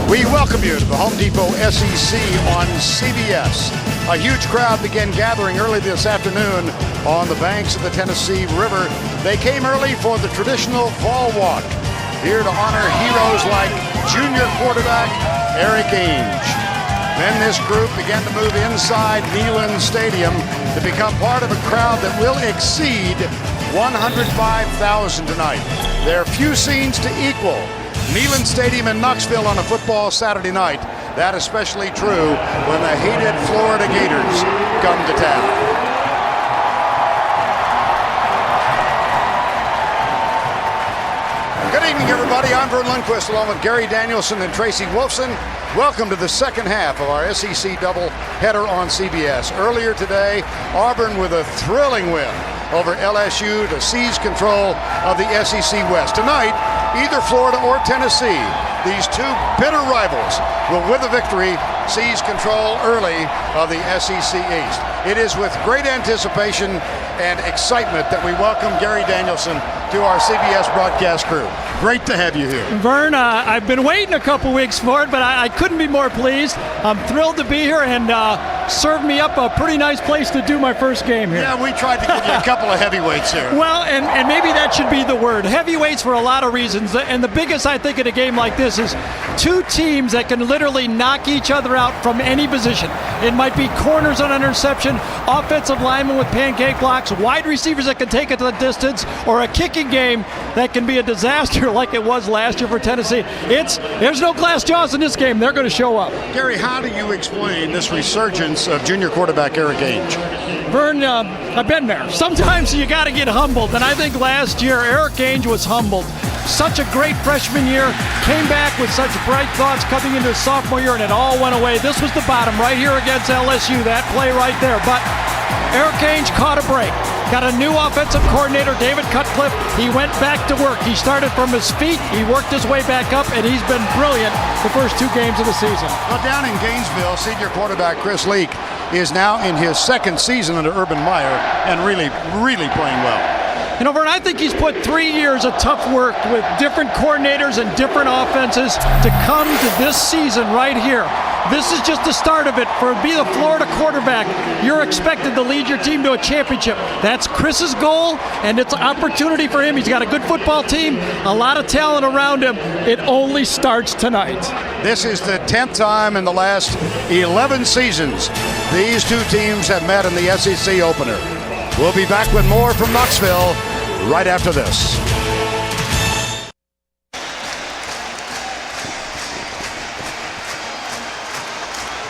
We welcome you to the Home Depot SEC on CBS. A huge crowd began gathering early this afternoon on the banks of the Tennessee River. They came early for the traditional fall walk, here to honor heroes like junior quarterback Eric Ainge. Then this group began to move inside Neyland Stadium to become part of a crowd that will exceed 105,000 tonight. There are few scenes to equal Neyland Stadium in Knoxville on a football Saturday night. That especially true when the hated Florida Gators come to town. Good evening, everybody. I'm Vern Lundquist along with Gary Danielson and Tracy Wolfson. Welcome to the second half of our SEC doubleheader on CBS. Earlier today, Auburn with a thrilling win over LSU to seize control of the SEC West. Tonight, either Florida or Tennessee, these two bitter rivals will, with a victory, seize control early of the SEC East. It is with great anticipation and excitement that we welcome Gary Danielson to our CBS broadcast crew. Great to have you here. Vern, I've been waiting a couple weeks for it, but I couldn't be more pleased. I'm thrilled to be here, and served me up a pretty nice place to do my first game here. Yeah, we tried to give you a couple of heavyweights here. Well, and maybe that should be the word. Heavyweights for a lot of reasons, and the biggest, I think, in a game like this is two teams that can literally knock each other out from any position. It might be corners on interception, offensive linemen with pancake blocks, wide receivers that can take it to the distance, or a kicking game that can be a disaster like it was last year for Tennessee. There's no glass jaws in this game. They're going to show up. Gary, how do you explain this resurgence of junior quarterback Eric Ainge? Vern, I've been there. Sometimes you got to get humbled, and I think last year Eric Ainge was humbled. Such a great freshman year, came back with such bright thoughts coming into his sophomore year, and it all went away. This was the bottom right here against LSU, that play right there. But Eric Ainge caught a break. Got a new offensive coordinator, David Cutcliffe. He went back to work. He started from his feet. He worked his way back up, and he's been brilliant the first two games of the season. Well, down in Gainesville, senior quarterback Chris Leak is now in his second season under Urban Meyer and really playing well. You know, Vern, I think he's put 3 years of tough work with different coordinators and different offenses to come to this season right here. This is just the start of it. For being a Florida quarterback, you're expected to lead your team to a championship. That's Chris's goal, and it's an opportunity for him. He's got a good football team, a lot of talent around him. It only starts tonight. This is the 10th time in the last 11 seasons these two teams have met in the SEC opener. We'll be back with more from Knoxville right after this.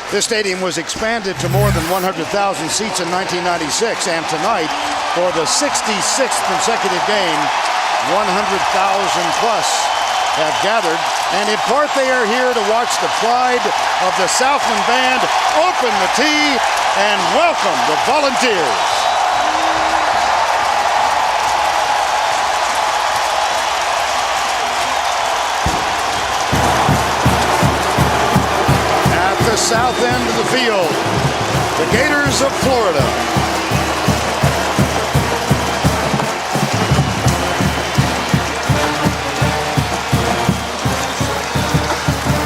This stadium was expanded to more than 100,000 seats in 1996, and tonight, for the 66th consecutive game, 100,000 plus have gathered, and in part they are here to watch the pride of the Southland Band open the tee and welcome the Volunteers. South end of the field, the Gators of Florida.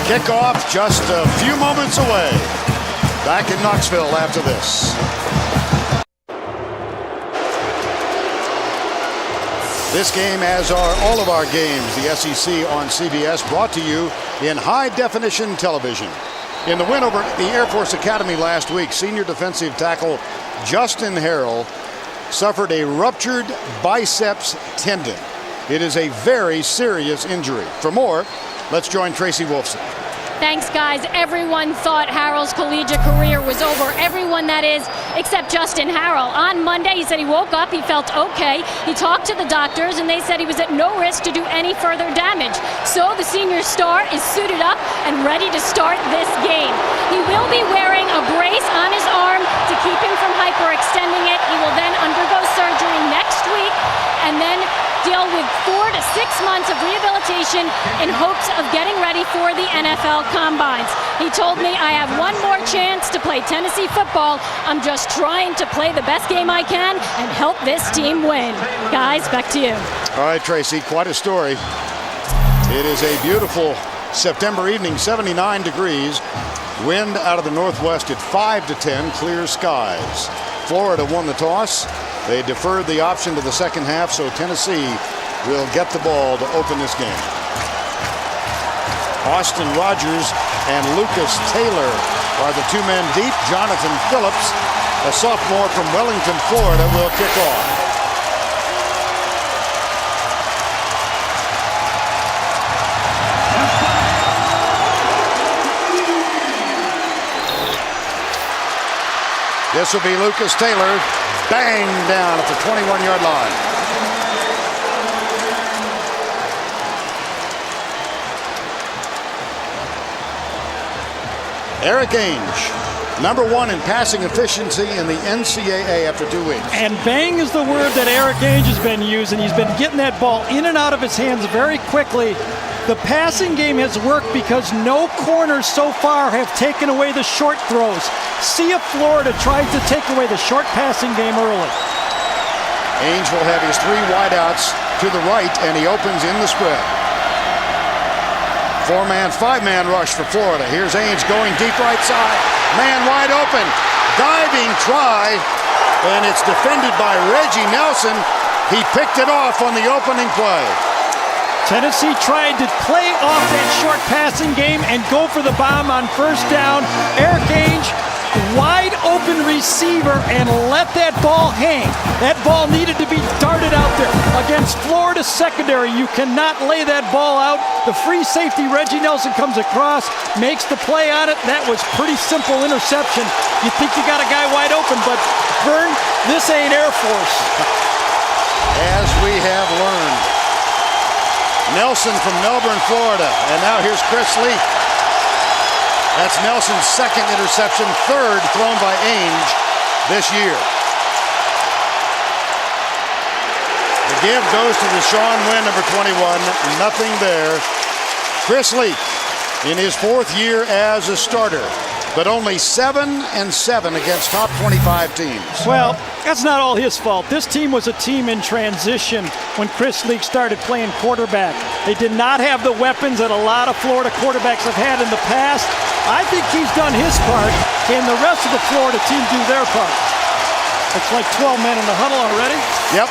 Kickoff just a few moments away. Back in Knoxville after this. This game, as are all of our games, the SEC on CBS, brought to you in high-definition television. In the win over the Air Force Academy last week, senior defensive tackle Justin Harrell suffered a ruptured biceps tendon. It is a very serious injury. For more, let's join Tracy Wolfson. Thanks, guys. Everyone thought Harrell's collegiate career was over. Everyone, that is, except Justin Harrell. On Monday, he said he woke up, he felt okay. He talked to the doctors, and they said he was at no risk to do any further damage. So the senior star is suited up and ready to start this game. He will be wearing a brace on his arm to keep him from hyperextending it. He will then undergo surgery next week and then deal with 4 to 6 months of rehabilitation in hopes of getting ready for the NFL Combines. He told me, I have one more chance to play Tennessee football. I'm just trying to play the best game I can and help this team win. Guys, back to you. All right, Tracy, quite a story. It is a beautiful September evening, 79 degrees. Wind out of the northwest at 5 to 10, clear skies. Florida won the toss. They deferred the option to the second half, so Tennessee will get the ball to open this game. Austin Rogers and Lucas Taylor are the two men deep. Jonathan Phillips, a sophomore from Wellington, Florida, will kick off. This will be Lucas Taylor, bang down at the 21-yard line. Eric Ainge, number one in passing efficiency in the NCAA after 2 weeks. And bang is the word that Eric Ainge has been using. He's been getting that ball in and out of his hands very quickly. The passing game has worked because no corners so far have taken away the short throws. See if Florida tries to take away the short passing game early. Ainge will have his three wideouts to the right, and he opens in the spread. Four-man, five-man rush for Florida. Here's Ainge going deep right side. Man wide open. Diving try, and it's defended by Reggie Nelson. He picked it off on the opening play. Tennessee tried to play off that short passing game and go for the bomb on first down. Eric Ainge, wide open receiver, and let that ball hang. That ball needed to be darted out there. Against Florida's secondary, you cannot lay that ball out. The free safety, Reggie Nelson, comes across, makes the play on it. That was pretty simple interception. You think you got a guy wide open, but Vern, this ain't Air Force. As we have learned. Nelson from Melbourne, Florida. And now here's Chris Leak. That's Nelson's second interception, third thrown by Ainge this year. The give goes to Deshaun Wynn, number 21. Nothing there. Chris Leak in his fourth year as a starter, but only 7-7 against top 25 teams. Well, that's not all his fault. This team was a team in transition when Chris Leak started playing quarterback. They did not have the weapons that a lot of Florida quarterbacks have had in the past. I think he's done his part. Can the rest of the Florida team do their part? It's like 12 men in the huddle already. Yep.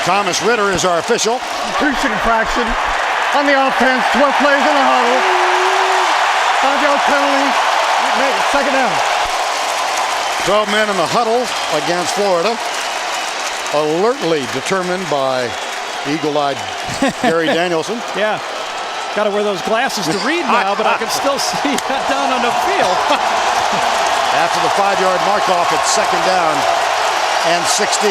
Thomas Ritter is our official. Increasing infraction on the offense. 12 plays in the huddle. 5-yard penalty. Make it second down. 12 men in the huddle against Florida. Alertly determined by eagle-eyed Gary Danielson. Yeah. Got to wear those glasses to read now, but I can still see that down on the field. After the 5-yard mark off, it's second down and 16.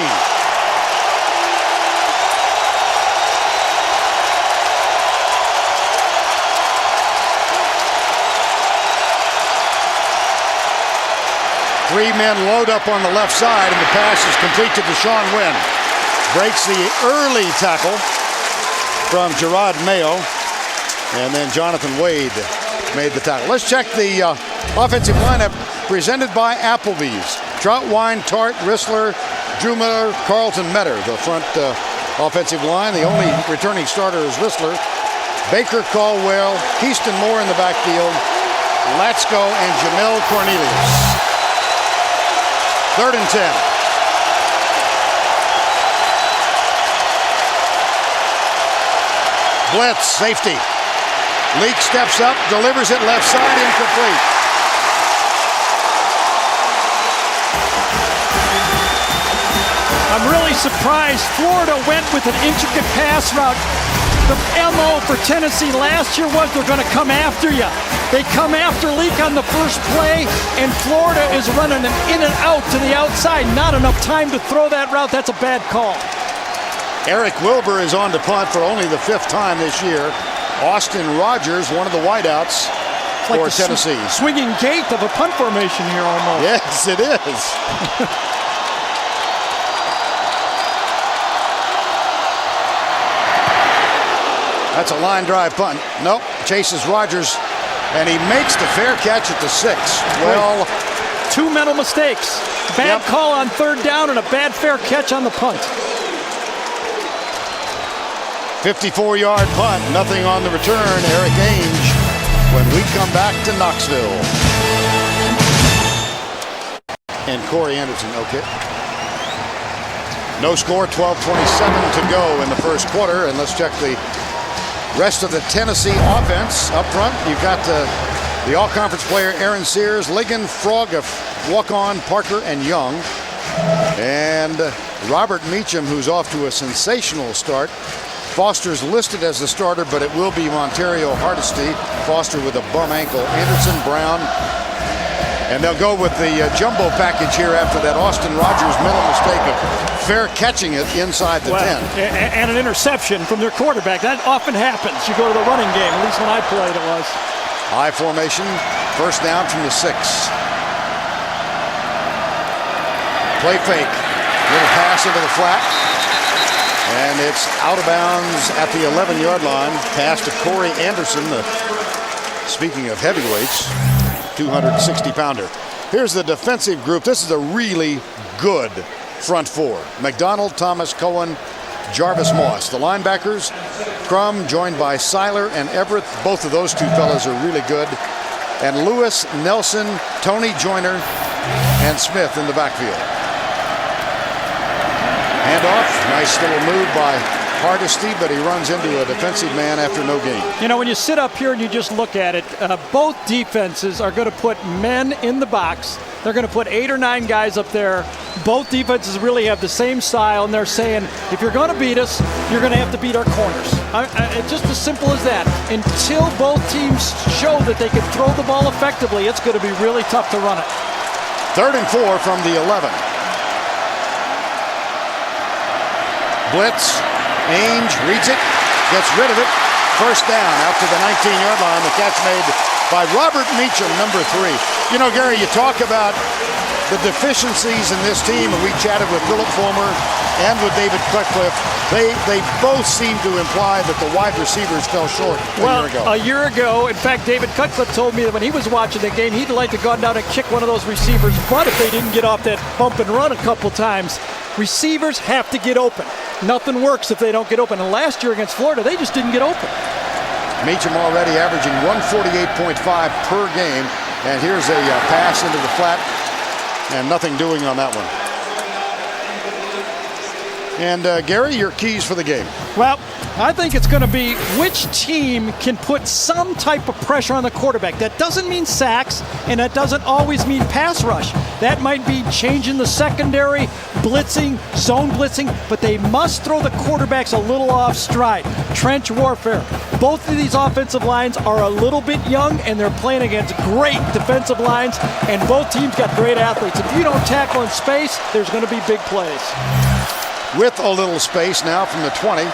Three men load up on the left side, and the pass is complete to Deshaun Wynn. Breaks the early tackle from Gerard Mayo, and then Jonathan Wade made the tackle. Let's check the offensive lineup presented by Applebee's. Troutwine, Tart, Rissler, Drumiller, Carlton, Metter, the front offensive line. The only returning starter is Rissler. Baker, Caldwell, Keaston Moore in the backfield, Latsko, and Jamel Cornelius. 3rd and 10. Blitz, safety. Leak steps up, delivers it left side, incomplete. I'm really surprised Florida went with an intricate pass route. The MO for Tennessee last year was they're going to come after you. They come after Leak on the first play, and Florida is running an in and out to the outside. Not enough time to throw that route. That's a bad call. Eric Wilbur is on to punt for only the 5th time this year. Austin Rogers, one of the wideouts for Tennessee. Swinging gate of a punt formation here almost. Yes, it is. That's a line drive punt. Nope, chases Rogers, and he makes the fair catch at the 6. Well, 2 mental mistakes. Bad call on 3rd down and a bad fair catch on the punt. 54-yard punt, nothing on the return. Eric Ainge when we come back to Knoxville. And Corey Anderson, okay. No score, 12:27 to go in the first quarter. And let's check the rest of the Tennessee offense. Up front, you've got the all-conference player Aaron Sears, Ligon, Frog, walk-on, Parker, and Young. And Robert Meacham, who's off to a sensational start. Foster's listed as the starter, but it will be Montario Hardesty. Foster with a bum ankle. Anderson, Brown. And they'll go with the jumbo package here after that Austin Rogers mental mistake of fair catching it inside the 10. And an interception from their quarterback. That often happens. You go to the running game, at least when I played it was. High formation, first down from the 6. Play fake. Little pass into the flat. And it's out of bounds at the 11-yard line. Pass to Corey Anderson, speaking of heavyweights, 260-pounder. Here's the defensive group. This is a really good front four. McDonald, Thomas, Cohen, Jarvis Moss. The linebackers, Crum, joined by Seiler and Everett. Both of those two fellas are really good. And Lewis, Nelson, Tony Joyner, and Smith in the backfield. Handoff, nice little move by Hardesty, but he runs into a defensive man after no gain. You know, when you sit up here and you just look at it, both defenses are going to put men in the box. They're going to put 8 or 9 guys up there. Both defenses really have the same style, and they're saying, if you're going to beat us, you're going to have to beat our corners. It's just as simple as that. Until both teams show that they can throw the ball effectively, it's going to be really tough to run it. 3rd and 4 from the 11. Blitz. Ainge reads it, gets rid of it. First down out to the 19-yard line. The catch made by Robert Meacham, number 3. You know, Gary, you talk about the deficiencies in this team, and we chatted with Philip Fulmer and with David Cutcliffe. They both seem to imply that the wide receivers fell short a year ago. In fact, David Cutcliffe told me that when he was watching the game, he'd like to go down and kick one of those receivers' butt if they didn't get off that bump and run a couple times. Receivers have to get open. Nothing works if they don't get open. And last year against Florida, they just didn't get open. Meacham already averaging 148.5 per game. And here's a pass into the flat. And nothing doing on that one. And Gary, your keys for the game. Well, I think it's going to be which team can put some type of pressure on the quarterback. That doesn't mean sacks, and that doesn't always mean pass rush. That might be changing the secondary, blitzing, zone blitzing, but they must throw the quarterbacks a little off stride. Trench warfare. Both of these offensive lines are a little bit young, and they're playing against great defensive lines, and both teams got great athletes. If you don't tackle in space, there's going to be big plays. With a little space now from the 20.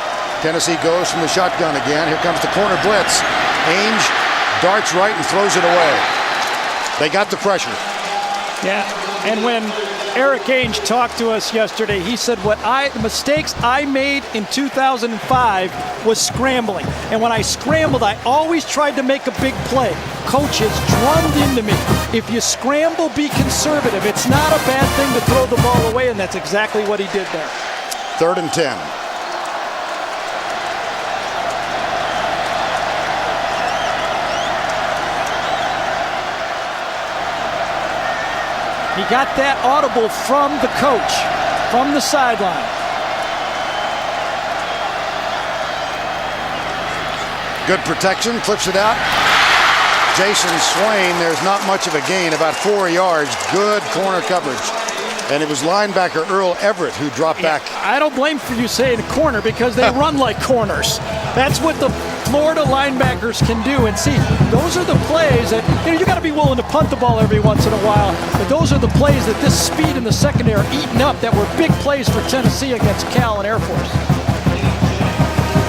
Tennessee goes from the shotgun again. Here comes the corner blitz. Ainge darts right and throws it away. They got the pressure. Yeah, and when Eric Ainge talked to us yesterday, he said the mistakes I made in 2005 was scrambling. And when I scrambled, I always tried to make a big play. Coaches drummed into me, if you scramble, be conservative. It's not a bad thing to throw the ball away, and that's exactly what he did there. 3rd and 10. He got that audible from the coach, from the sideline. Good protection, flips it out. Jason Swain, there's not much of a gain, about 4 yards. Good corner coverage. And it was linebacker Earl Everett who dropped back. I don't blame for you saying corner because they run like corners. That's what the Florida linebackers can do. And see, those are the plays that, you got to be willing to punt the ball every once in a while. But those are the plays that this speed in the secondary are eating up that were big plays for Tennessee against Cal and Air Force.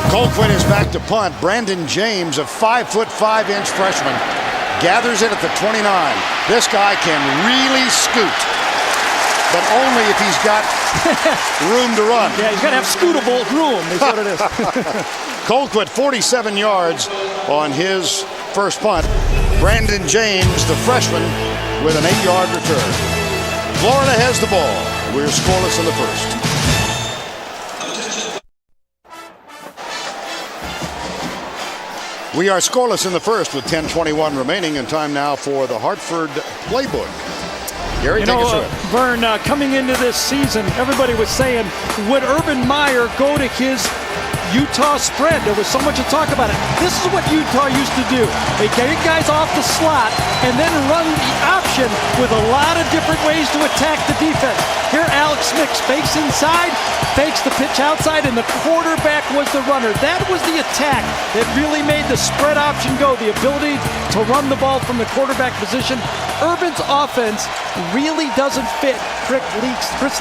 Colquitt is back to punt. Brandon James, a 5'5" freshman, gathers it at the 29. This guy can really scoot, but only if he's got room to run. Yeah, he's got to have scootable room is what it is. Colquitt, 47 yards on his first punt. Brandon James, the freshman, with an 8-yard return. Florida has the ball. We're scoreless in the first. We are scoreless in the first with 10:21 remaining, and time now for the Hartford playbook. Gary, take us through it. Vern, coming into this season, everybody was saying, would Urban Meyer go to his Utah spread? There was so much to talk about it. This is what Utah used to do. They get guys off the slot and then run the option with a lot of different ways to attack the defense. Here Alex Smith fakes inside, fakes the pitch outside, and the quarterback was the runner. That was the attack that really made the spread option go, the ability to run the ball from the quarterback position. Urban's offense really doesn't fit Chris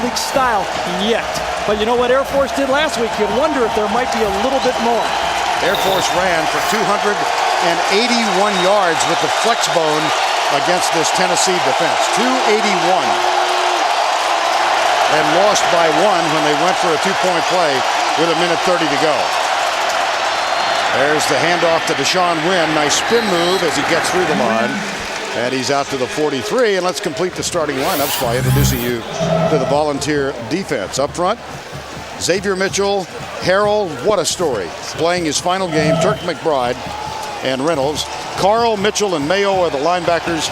Leak's style yet. But you know what Air Force did last week? You wonder if there might be a little bit more. Air Force ran for 281 yards with the flex bone against this Tennessee defense. 281. And lost by 1 when they went for a 2-point play with 1:30 to go. There's the handoff to Deshaun Wynn. Nice spin move as he gets through the line. And he's out to the 43. And let's complete the starting lineups by introducing you to the Volunteer defense. Up front, Xavier Mitchell, Harrell, what a story. Playing his final game, Turk McBride and Reynolds. Carl, Mitchell, and Mayo are the linebackers.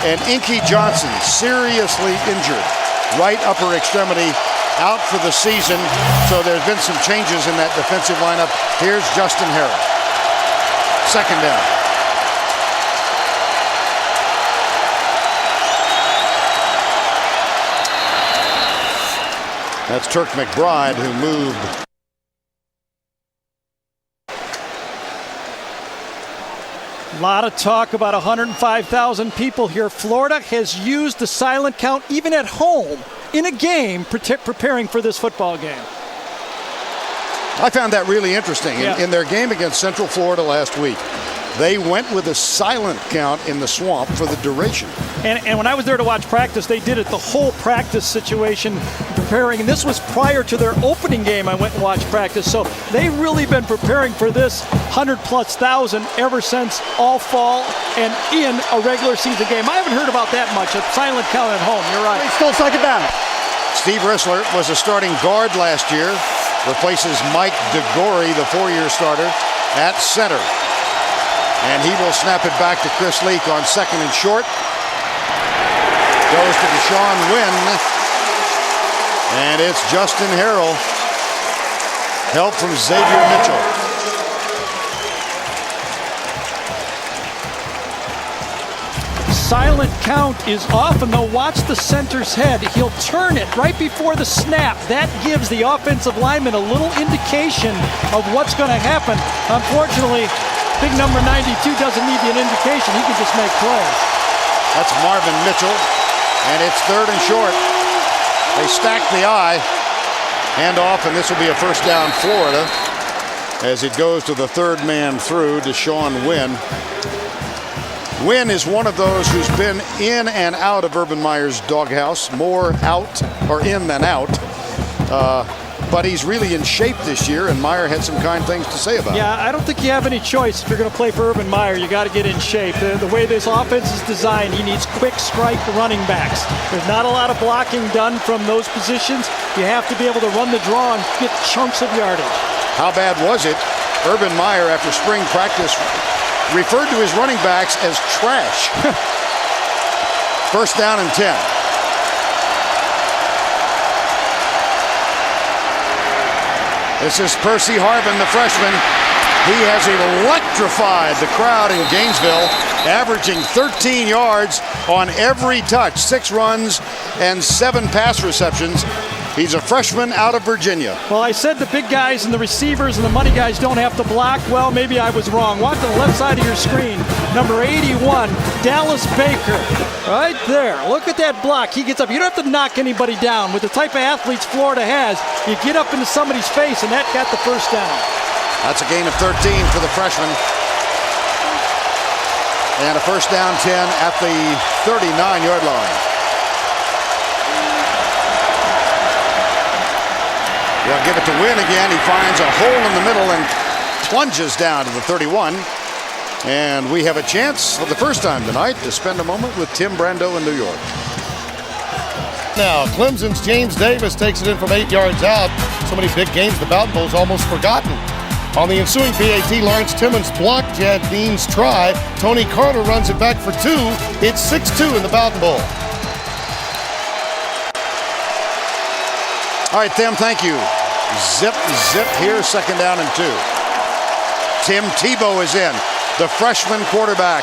And Inky Johnson, seriously injured. Right upper extremity, out for the season. So there's been some changes in that defensive lineup. Here's Justin Harrell. Second down. That's Turk McBride who moved. A lot of talk about 105,000 people here. Florida has used the silent count even at home in a game preparing for this football game. I found that really interesting. Yeah. In their game against Central Florida last week, they went with a silent count in the swamp for the duration. And when I was there to watch practice, they did it the whole practice situation preparing. And this was prior to their opening game. I went and watched practice. So they've really been preparing for this 100,000+ ever since all fall and in a regular season game. I haven't heard about that much. A silent count at home. You're right. Still second down. Steve Rissler was a starting guard last year. Replaces Mike DeGore, the 4-year starter, at center. And he will snap it back to Chris Leak on second and short. Goes to Deshaun Wynn. And it's Justin Harrell. Help from Xavier Mitchell. Silent count is off, and they'll watch the center's head. He'll turn it right before the snap. That gives the offensive lineman a little indication of what's going to happen. Unfortunately, big number 92 doesn't need an indication. He can just make plays. That's Marvin Mitchell, and it's third and short. They stack the eye. Hand off, and this will be a first down Florida as it goes to the third man through, Deshaun Wynn. Wynn is one of those who's been in and out of Urban Meyer's doghouse, more out or in than out. But he's really in shape this year, and Meyer had some kind things to say about it. Yeah, I don't think you have any choice if you're going to play for Urban Meyer. You got to get in shape. The way this offense is designed, he needs quick strike running backs. There's not a lot of blocking done from those positions. You have to be able to run the draw and get chunks of yardage. How bad was it? Urban Meyer, after spring practice, referred to his running backs as trash. First down and 10. This is Percy Harvin, the freshman. He has electrified the crowd in Gainesville, averaging 13 yards on every touch, 6 runs and 7 pass receptions. He's a freshman out of Virginia. Well, I said the big guys and the receivers and the money guys don't have to block. Well, maybe I was wrong. Watch the left side of your screen. Number 81, Dallas Baker. Right there. Look at that block. He gets up. You don't have to knock anybody down. With the type of athletes Florida has, you get up into somebody's face, and that got the first down. That's a gain of 13 for the freshman. And a first down 10 at the 39-yard line. They'll give it to Wynn again. He finds a hole in the middle and plunges down to the 31. And we have a chance for the first time tonight to spend a moment with Tim Brando in New York. Now, Clemson's James Davis takes it in from 8 yards out. So many big games, the Mountain Bowl's almost forgotten. On the ensuing PAT, Lawrence Timmons blocked Chad Dean's try. Tony Carter runs it back for 2. It's 6-2 in the Bowden Bowl. All right, Tim, thank you. Zip, zip here, 2nd down and 2. Tim Tebow is in, the freshman quarterback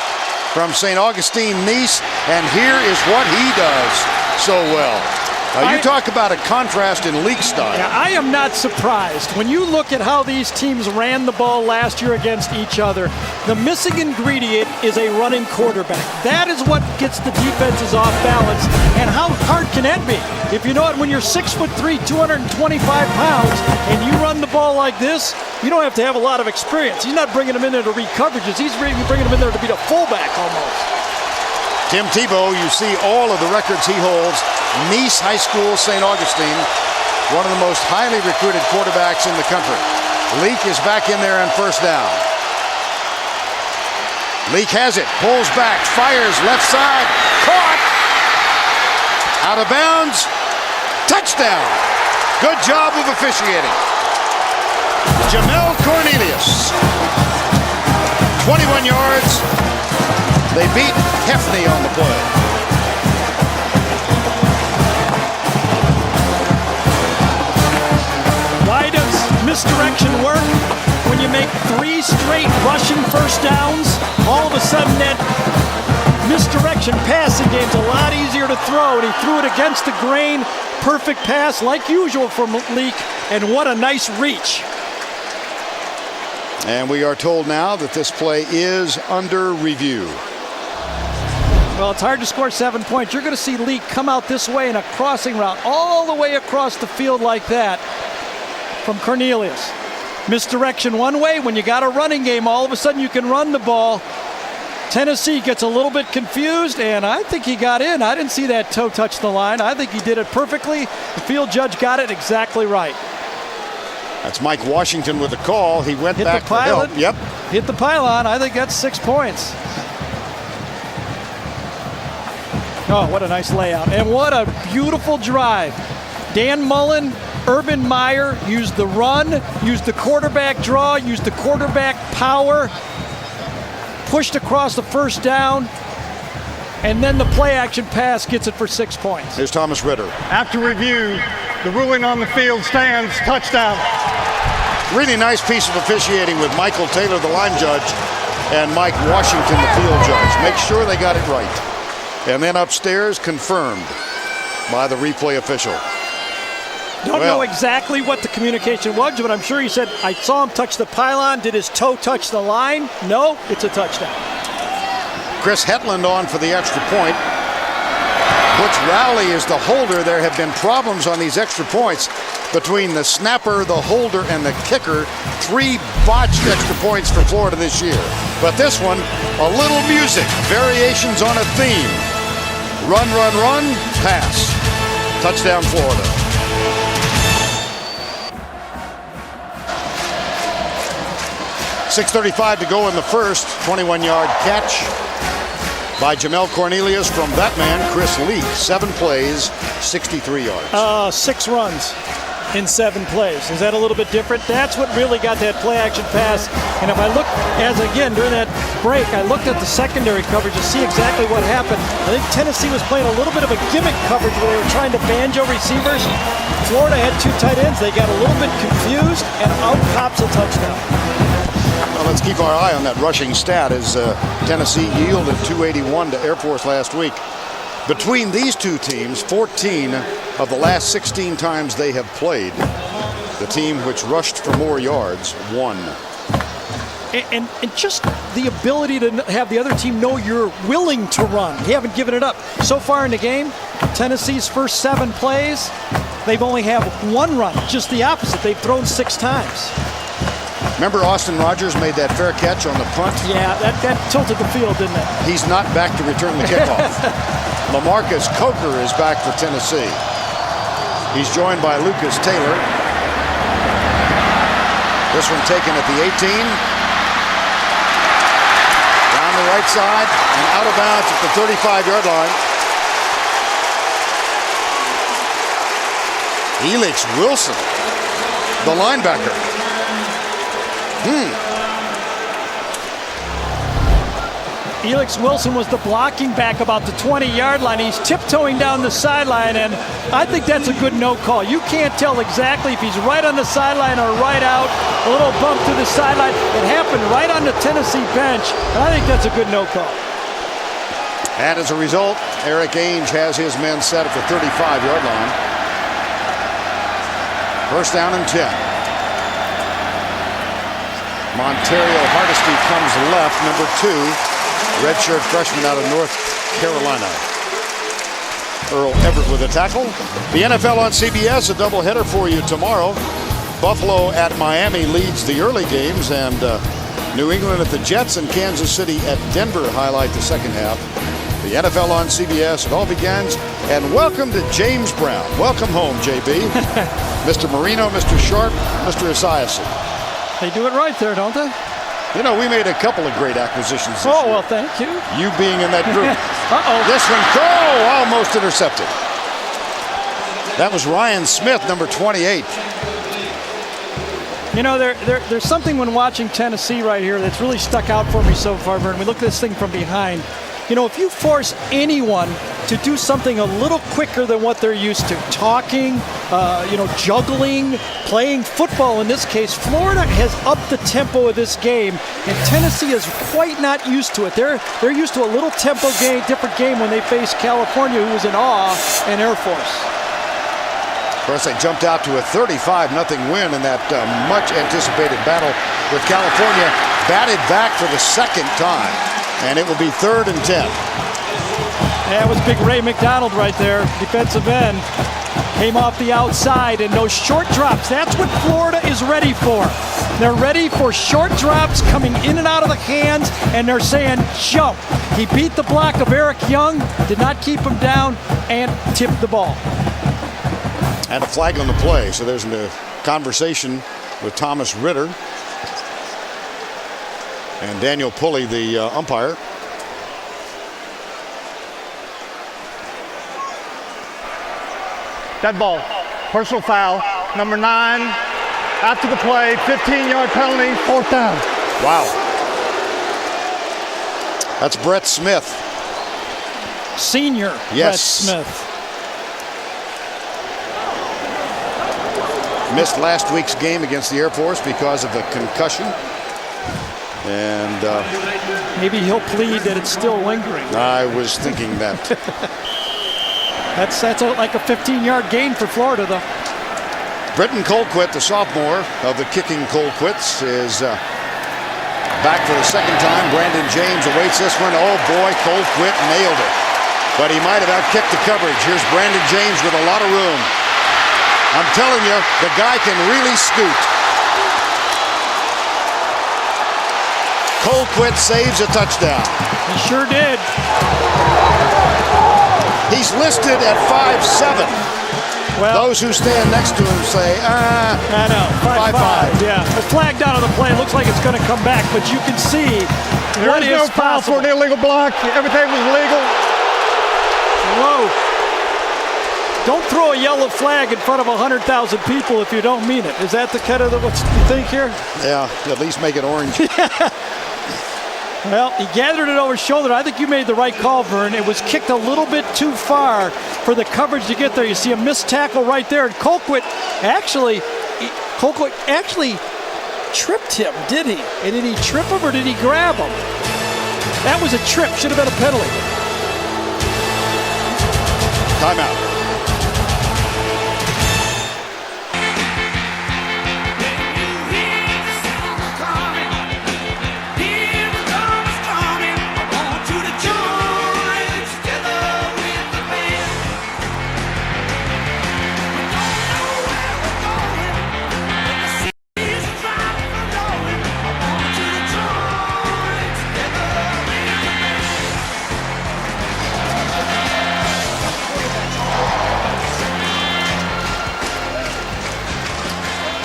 from St. Augustine, Nice, and here is what he does so well. You talk about a contrast in league style. Yeah, I am not surprised. When you look at how these teams ran the ball last year against each other, the missing ingredient is a running quarterback. That is what gets the defenses off balance. And how hard can that be? If you know it, when you're 6'3", 225 pounds, and you run the ball like this, you don't have to have a lot of experience. He's not bringing them in there to read coverages. He's bringing them in there to be the fullback almost. Tim Tebow, you see all of the records he holds. Nice High School, St. Augustine, one of the most highly recruited quarterbacks in the country. Leak is back in there on 1st down. Leak has it, pulls back, fires left side, caught, out of bounds, touchdown. Good job of officiating. Jamel Cornelius, 21 yards. They beat Hefney on the play. Why does misdirection work? When you make 3 straight rushing 1st downs, all of a sudden that misdirection passing game's a lot easier to throw, and he threw it against the grain. Perfect pass, like usual from Leak, and what a nice reach. And we are told now that this play is under review. Well, it's hard to score 7 points. You're going to see Leak come out this way in a crossing route all the way across the field like that from Cornelius. Misdirection one way. When you got a running game, all of a sudden you can run the ball. Tennessee gets a little bit confused, and I think he got in. I didn't see that toe touch the line. I think he did it perfectly. The field judge got it exactly right. That's Mike Washington with the call. He went Hit back the for pylon. help. Yep. Hit the pylon. I think that's 6 points. Oh, what a nice layout. And what a beautiful drive. Dan Mullen, Urban Meyer used the run, used the quarterback draw, used the quarterback power, pushed across the 1st down, and then the play action pass gets it for 6 points. Here's Thomas Ritter. After review, the ruling on the field stands. Touchdown. Really nice piece of officiating with Michael Taylor, the line judge, and Mike Washington, the field judge. Make sure they got it right. And then upstairs, confirmed by the replay official. Don't know exactly what the communication was, but I'm sure he said, I saw him touch the pylon. Did his toe touch the line? No, it's a touchdown. Chris Hetland on for the extra point. Butch Rowley is the holder. There have been problems on these extra points between the snapper, the holder, and the kicker. 3 botched extra points for Florida this year. But this one, a little music, variations on a theme. Run, run, run, pass. Touchdown, Florida. .6:35 to go in the first. 21-yard catch by Jamel Cornelius from that man, Chris Leak. 7 plays, 63 yards. 6 runs in 7 plays. Is that a little bit different? That's what really got that play action pass. And if I look, again, during that break, I looked at the secondary coverage to see exactly what happened. I think Tennessee was playing a little bit of a gimmick coverage where they were trying to banjo receivers. Florida had 2 tight ends. They got a little bit confused, and out pops a touchdown. Well, let's keep our eye on that rushing stat as Tennessee yielded 281 to Air Force last week. Between these two teams, 14 of the last 16 times they have played, the team which rushed for more yards won. And just the ability to have the other team know you're willing to run. You haven't given it up. So far in the game, Tennessee's first 7 plays, they've only had 1 run. Just the opposite. They've thrown 6 times. Remember Austin Rogers made that fair catch on the punt? Yeah, that tilted the field, didn't it? He's not back to return the kickoff. LaMarcus Coker is back for Tennessee. He's joined by Lucas Taylor. This one taken at the 18. Down the right side and out of bounds at the 35-yard line. Elix Wilson, the linebacker. Elix Wilson was the blocking back about the 20-yard line. He's tiptoeing down the sideline, and I think that's a good no call. You can't tell exactly if he's right on the sideline or right out. A little bump to the sideline. It happened right on the Tennessee bench, and I think that's a good no call. And as a result, Eric Ainge has his men set at the 35-yard line. First down and 10. Montario Hardesty comes left, number 2. Redshirt freshman out of North Carolina. Earl Everett with a tackle. The NFL on CBS, a doubleheader for you tomorrow. Buffalo at Miami leads the early games, and New England at the Jets and Kansas City at Denver highlight the second half. The NFL on CBS, it all begins. And welcome to James Brown. Welcome home, JB. Mr. Marino, Mr. Sharp, Mr. Esiason. They do it right there, don't they? You know, we made a couple of great acquisitions this year. Well, thank you. You being in that group. This one, almost intercepted. That was Ryan Smith, number 28. You know, there's something when watching Tennessee right here that's really stuck out for me so far, Vern. We look at this thing from behind. You know, if you force anyone to do something a little quicker than what they're used to, talking, juggling, playing football in this case, Florida has upped the tempo of this game, and Tennessee is quite not used to it. They're used to a little tempo game, different game when they face California, who was in awe, and Air Force. Of course, they jumped out to a 35-0 win in that much-anticipated battle with California, batted back for the second time. And it will be 3rd and 10. That was big Ray McDonald right there, defensive end. Came off the outside, and those short drops, that's what Florida is ready for. They're ready for short drops coming in and out of the hands, and they're saying, jump. He beat the block of Eric Young, did not keep him down, and tipped the ball. And a flag on the play, so there's a conversation with Thomas Ritter and Daniel Pulley, the umpire. Dead ball. Personal foul. Number 9. After the play, 15-yard penalty, 4th down. Wow. That's Brett Smith. Senior yes. Brett Smith. Missed last week's game against the Air Force because of a concussion. And maybe he'll plead that it's still lingering. I was thinking that. That's like a 15-yard gain for Florida, though. Britton Colquitt, the sophomore of the kicking Colquitts, is back for the second time. Brandon James awaits this one. Oh boy, Colquitt nailed it. But he might have outkicked the coverage. Here's Brandon James with a lot of room. I'm telling you, the guy can really scoot. Colquitt saves a touchdown. He sure did. He's listed at 5'7". Well, those who stand next to him say, I know, 5'5". Yeah, the flag down on the play looks like it's going to come back, but you can see there is no foul for an illegal block. Everything was legal. Whoa. Don't throw a yellow flag in front of 100,000 people if you don't mean it. Is that the kind of what you think here? Yeah, at least make it orange. Well, he gathered it over his shoulder. I think you made the right call, Vern. It was kicked a little bit too far for the coverage to get there. You see a missed tackle right there. And Colquitt actually tripped him, did he? And did he trip him or did he grab him? That was a trip. Should have been a penalty. Timeout.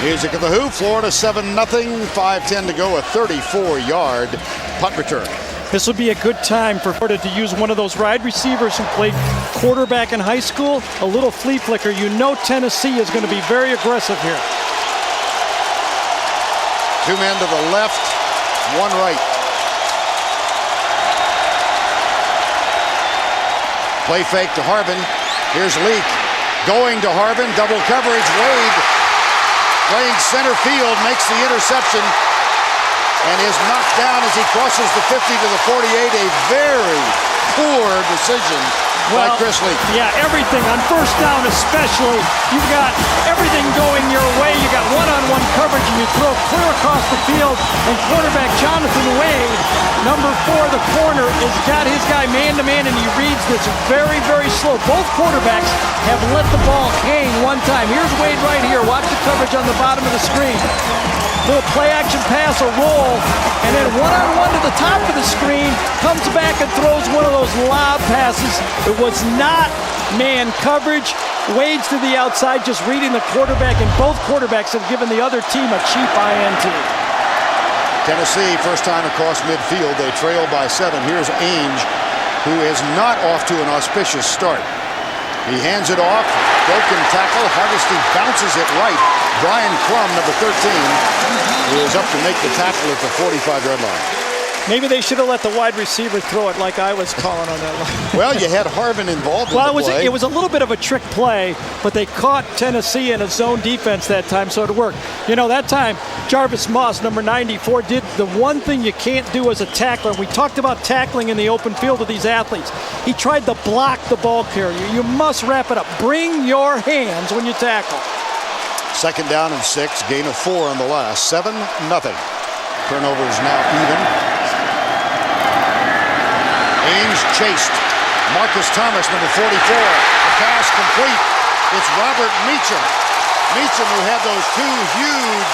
Music of the Who, Florida 7-0, 5:10 to go, a 34-yard punt return. This would be a good time for Florida to use one of those wide receivers who played quarterback in high school, a little flea flicker. You know Tennessee is going to be very aggressive here. Two men to the left, one right. Play fake to Harvin. Here's Leak. Going to Harvin, double coverage. Wade playing center field, makes the interception and is knocked down as he crosses the 50 to the 48. A very poor decision by Chris Leak. Yeah, everything on first down especially. You've got everything going your way. You got one-on-one coverage and you throw clear across the field, and quarterback Jonathan Wade, number 4, the corner, has got his guy man-to-man, and he reads this very, very slow. Both quarterbacks have let the ball hang one time. Here's Wade right here. Watch the coverage on the bottom of the screen. Little play-action pass, a roll, and then one-on-one to the top of the screen, comes back and throws one of those lob passes. It was not man coverage. Wade's to the outside, just reading the quarterback, and both quarterbacks have given the other team a cheap INT. Tennessee, first time across midfield. They trail by 7. Here's Ainge, who is not off to an auspicious start. He hands it off, broken tackle. Hardesty bounces it right. Brian Crum, number 13, is up to make the tackle at the 45-yard line. Maybe they should have let the wide receiver throw it like I was calling on that line. Well, you had Harvin involved in the play. It was a little bit of a trick play, but they caught Tennessee in a zone defense that time, so it worked. You know, that time, Jarvis Moss, number 94, did the one thing you can't do as a tackler. We talked about tackling in the open field with these athletes. He tried to block the ball carrier. You must wrap it up. Bring your hands when you tackle. Second down and 6, gain of 4 on the last. 7-0. Turnover is now even. Ainge chased. Marcus Thomas, number 44. The pass complete. It's Robert Meacham. Meacham, who had those 2 huge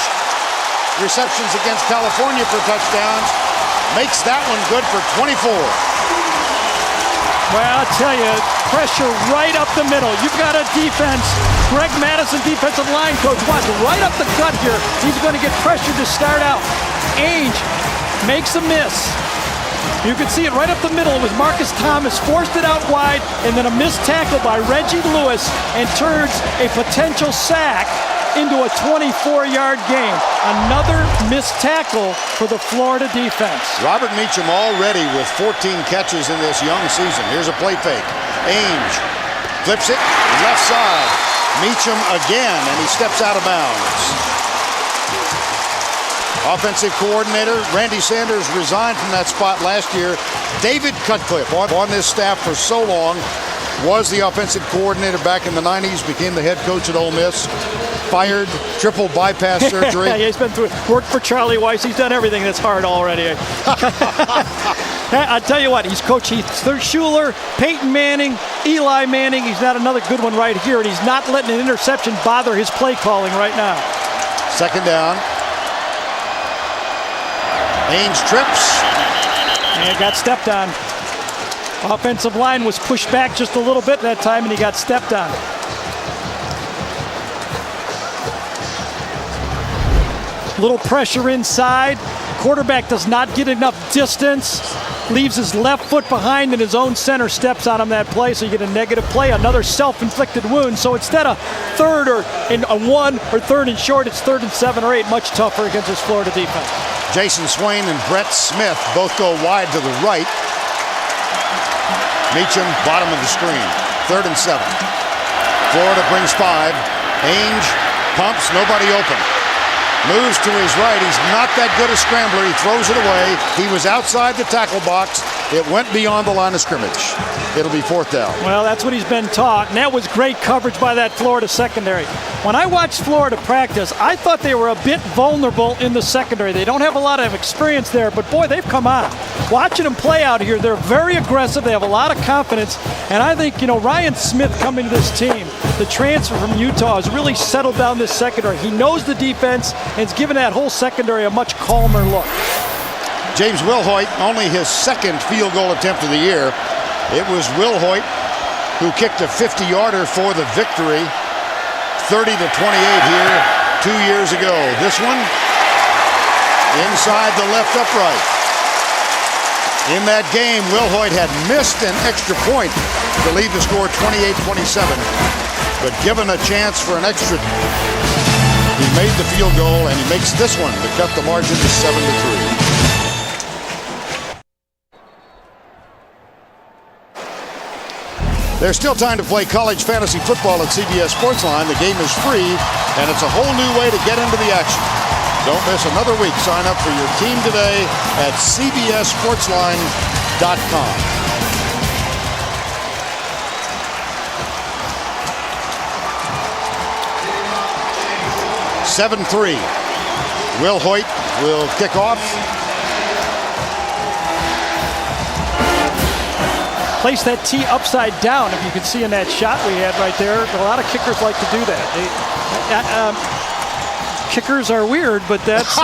receptions against California for touchdowns, makes that one good for 24. Well, I tell you, pressure right up the middle. You've got a defense. Greg Madison, defensive line coach, watch right up the gut here. He's going to get pressure to start out. Ainge makes a miss. You can see it right up the middle. It was Marcus Thomas, forced it out wide, and then a missed tackle by Reggie Lewis, and turns a potential sack into a 24-yard gain. Another missed tackle for the Florida defense. Robert Meacham already with 14 catches in this young season. Here's a play fake. Ainge flips it left side. Meacham again, and he steps out of bounds. Offensive coordinator Randy Sanders resigned from that spot last year. David Cutcliffe, on this staff for so long, was the offensive coordinator back in the 90s, became the head coach at Ole Miss. Fired, triple bypass surgery. Yeah, he's been through it. Worked for Charlie Weiss. He's done everything that's hard already. I tell you what, he's coached Heath Schuler, Peyton Manning, Eli Manning. He's got another good one right here, and he's not letting an interception bother his play calling right now. Second down. Ainge trips. And got stepped on. Offensive line was pushed back just a little bit that time, and he got stepped on. Little pressure inside. Quarterback does not get enough distance. Leaves his left foot behind, and his own center steps on him that play, so you get a negative play, another self-inflicted wound. So instead of third or in a 1 or third and short, it's 3rd and 7 or 8, much tougher against this Florida defense. Jason Swain and Brett Smith both go wide to the right. Meacham, bottom of the screen. 3rd and 7. Florida brings 5. Ainge pumps, nobody open. Moves to his right. He's not that good a scrambler. He throws it away. He was outside the tackle box. It went beyond the line of scrimmage. It'll be 4th down. Well, that's what he's been taught, and that was great coverage by that Florida secondary. When I watched Florida practice, I thought they were a bit vulnerable in the secondary. They don't have a lot of experience there, but boy, they've come on. Watching them play out here, they're very aggressive. They have a lot of confidence, and I think, Ryan Smith coming to this team, the transfer from Utah, has really settled down this secondary. He knows the defense, and it's given that whole secondary a much calmer look. James Wilhoit, only his 2nd field goal attempt of the year. It was Wilhoit who kicked a 50-yarder for the victory, 30-28 here 2 years ago. This one inside the left upright. In that game, Wilhoit had missed an extra point to lead the score 28-27, but given a chance for an extra, He made the field goal, and he makes this one to cut the margin to 7-3. There's still time to play college fantasy football at CBS Sportsline. The game is free, and it's a whole new way to get into the action. Don't miss another week. Sign up for your team today at cbssportsline.com. (7-3). Will Hoyt will kick off. Place that tee upside down, if you can see in that shot we had right there. A lot of kickers like to do that. Kickers are weird, but that's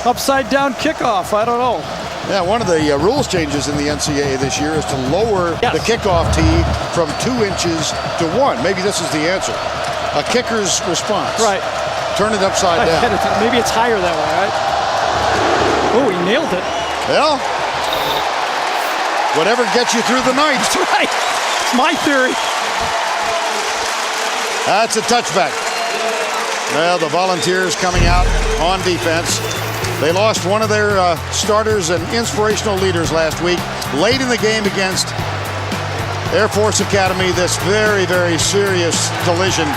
upside down kickoff. I don't know. Yeah, one of the rules changes in the NCAA this year is to lower the kickoff tee from 2 inches to 1. Maybe this is the answer. A kicker's response. Right. Turn it upside down. Maybe it's higher that way, right? Oh, he nailed it. Well, whatever gets you through the night. That's right. It's my theory. That's a touchback. Well, the Volunteers coming out on defense. They lost one of their starters and inspirational leaders last week. Late in the game against Air Force Academy, this very, very serious collision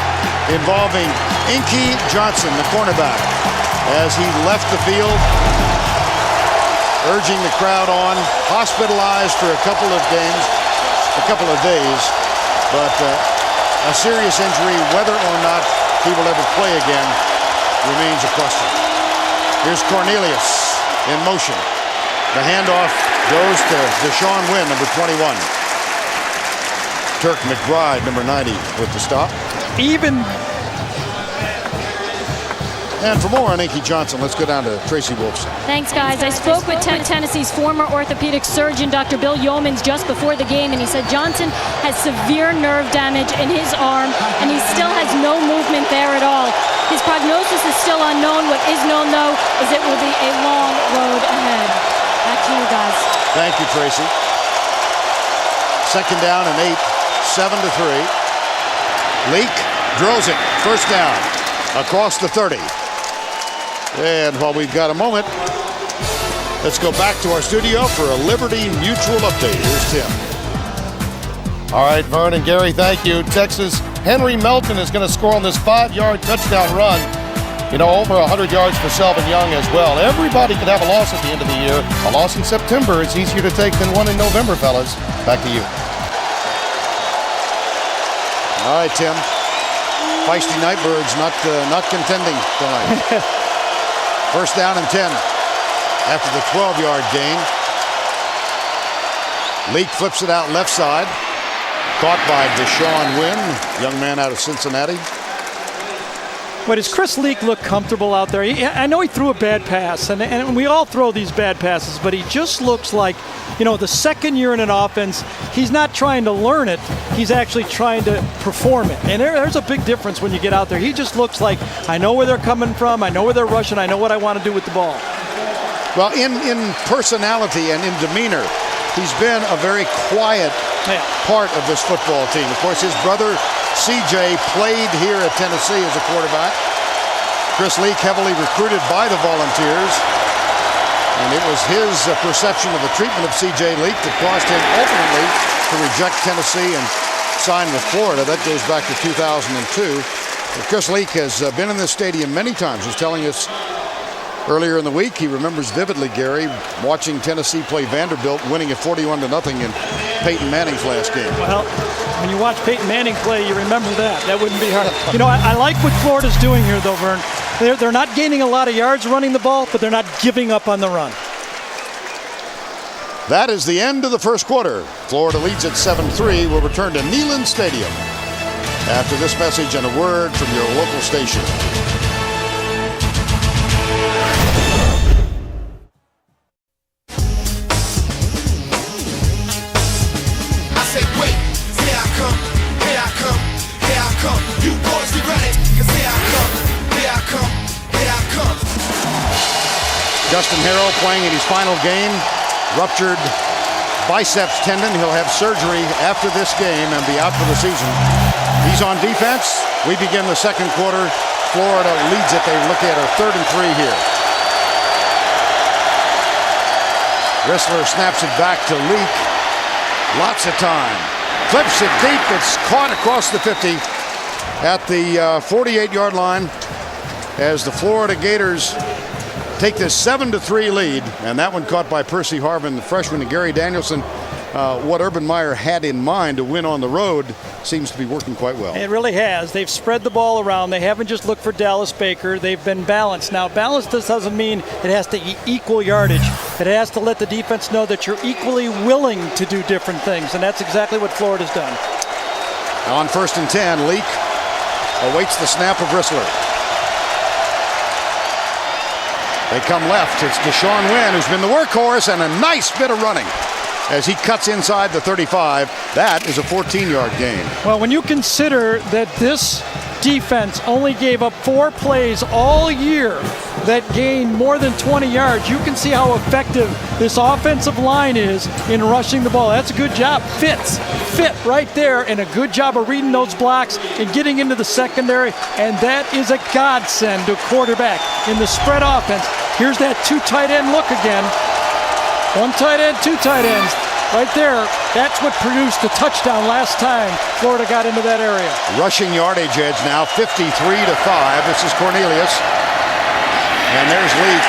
involving Inky Johnson, the cornerback, as he left the field, urging the crowd on, hospitalized for a couple of days, but a serious injury. Whether or not he will ever play again remains a question. Here's Cornelius in motion. The handoff goes to Deshaun Wynn, number 21. Turk McBride, number 90, with the stop. And for more on Inky Johnson, let's go down to Tracy Wolfson. Thanks, guys. I spoke with Tennessee's former orthopedic surgeon, Dr. Bill Yeomans, just before the game, and he said Johnson has severe nerve damage in his arm, and he still has no movement there at all. His prognosis is still unknown. What is known, though, is it will be a long road ahead. Back to you, guys. Thank you, Tracy. Second down and 8, 7-3. Leak drills it. First down across the 30. And while we've got a moment, let's go back to our studio for a Liberty Mutual update. Here's Tim. All right, Vern and Gary, thank you. Texas' Henry Melton is going to score on this 5-yard touchdown run. You know, over 100 yards for Selvin Young as well. Everybody could have a loss at the end of the year. A loss in September is easier to take than one in November, fellas. Back to you. All right, Tim. Feisty Nightbirds not contending tonight. First down and 10 after the 12-yard gain. Leak flips it out left side. Caught by Deshaun Wynn, young man out of Cincinnati. But does Chris Leak look comfortable out there? I know he threw a bad pass, and we all throw these bad passes, but he just looks like, you know, the second year in an offense, he's not trying to learn it. He's actually trying to perform it. And there's a big difference when you get out there. He just looks like, I know where they're coming from, I know where they're rushing, I know what I want to do with the ball. Well, in personality and in demeanor, he's been a very quiet part of this football team. Of course, his brother CJ played here at Tennessee as a quarterback. Chris Leak heavily recruited by the Volunteers, and it was his perception of the treatment of CJ Leak that caused him ultimately to reject Tennessee and sign with Florida. That goes back to 2002. Chris Leak has been in this stadium many times. He was telling us earlier in the week he remembers vividly, Gary, watching Tennessee play Vanderbilt, winning it 41-0 in Peyton Manning's last game. Well, when you watch Peyton Manning play, you remember that. That wouldn't be hard. You know, I like what Florida's doing here, though, Vern. They're not gaining a lot of yards running the ball, but they're not giving up on the run. That is the end of the first quarter. Florida leads at 7-3. We'll return to Neyland Stadium after this message and a word from your local station. Justin Harrell playing in his final game. Ruptured biceps tendon. He'll have surgery after this game and be out for the season. He's on defense. We begin the second quarter. Florida leads it. They look at a 3rd and 3 here. Rissler snaps it back to Leak. Lots of time. Flips it deep. It's caught across the 50 at the 48-yard line as the Florida Gators take this 7-3 lead. And that one caught by Percy Harvin, the freshman, and Gary Danielson. What Urban Meyer had in mind to win on the road seems to be working quite well. It really has. They've spread the ball around. They haven't just looked for Dallas Baker. They've been balanced. Now, balanced doesn't mean it has to equal yardage. It has to let the defense know that you're equally willing to do different things, and that's exactly what Florida's done. On 1st and 10, Leak awaits the snap of Rissler. They come left. It's Deshaun Wynn, who's been the workhorse, and a nice bit of running as he cuts inside the 35. That is a 14-yard gain. Well, when you consider that this defense only gave up 4 plays all year that gained more than 20 yards, you can see how effective this offensive line is in rushing the ball. That's a good job. Fit right there, and a good job of reading those blocks and getting into the secondary, and that is a godsend to a quarterback in the spread offense. Here's that 2 tight end look again. 1 tight end, 2 tight ends. Right there, that's what produced a touchdown last time Florida got into that area. Rushing yardage edge now, 53-5. This is Cornelius. And there's Leak.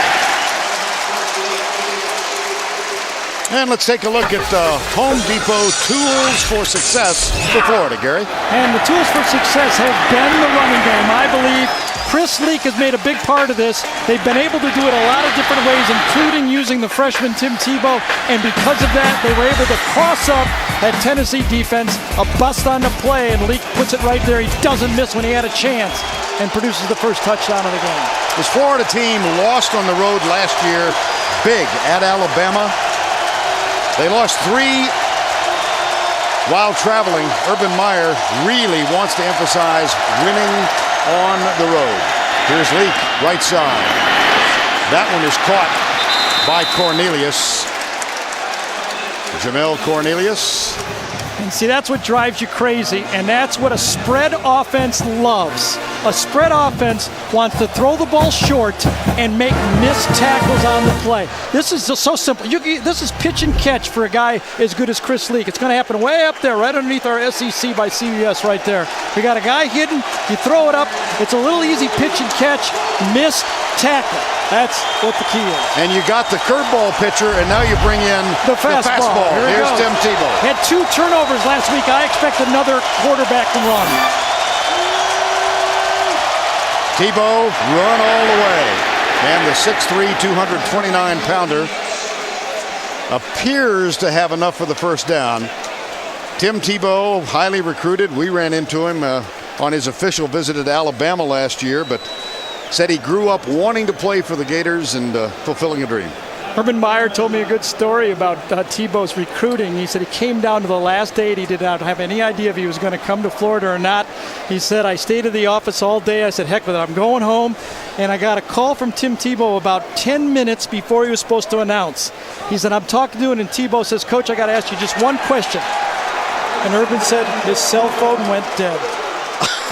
And let's take a look at Home Depot tools for success for Florida, Gary. And the tools for success have been the running game, I believe. Chris Leak has made a big part of this. They've been able to do it a lot of different ways, including using the freshman Tim Tebow, and because of that, they were able to cross up that Tennessee defense, a bust on the play, and Leak puts it right there. He doesn't miss when he had a chance and produces the first touchdown of the game. This Florida team lost on the road last year, big at Alabama. They lost 3 while traveling. Urban Meyer really wants to emphasize winning on the road. Here's Leak, right side. That one is caught by Cornelius. Jamel Cornelius. And see, that's what drives you crazy, and that's what a spread offense loves. A spread offense wants to throw the ball short and make missed tackles on the play. This is just so simple. This is pitch and catch for a guy as good as Chris Leak. It's going to happen way up there, right underneath our SEC by CBS right there. We got a guy hidden, you throw it up, it's a little easy pitch and catch, missed tackle. That's what the key is. And you got the curveball pitcher, and now you bring in the fastball. Here's Tim Tebow. Had 2 turnovers last week. I expect another quarterback to run. Tebow run all the way. And the 6'3", 229-pounder appears to have enough for the first down. Tim Tebow, highly recruited. We ran into him on his official visit at Alabama last year, but said he grew up wanting to play for the Gators and fulfilling a dream. Urban Meyer told me a good story about Tebow's recruiting. He said he came down to the last day and he did not have any idea if he was going to come to Florida or not. He said, I stayed at the office all day. I said, heck with it, I'm going home. And I got a call from Tim Tebow about 10 minutes before he was supposed to announce. He said, I'm talking to him, and Tebow says, Coach, I got to ask you just one question. And Urban said his cell phone went dead.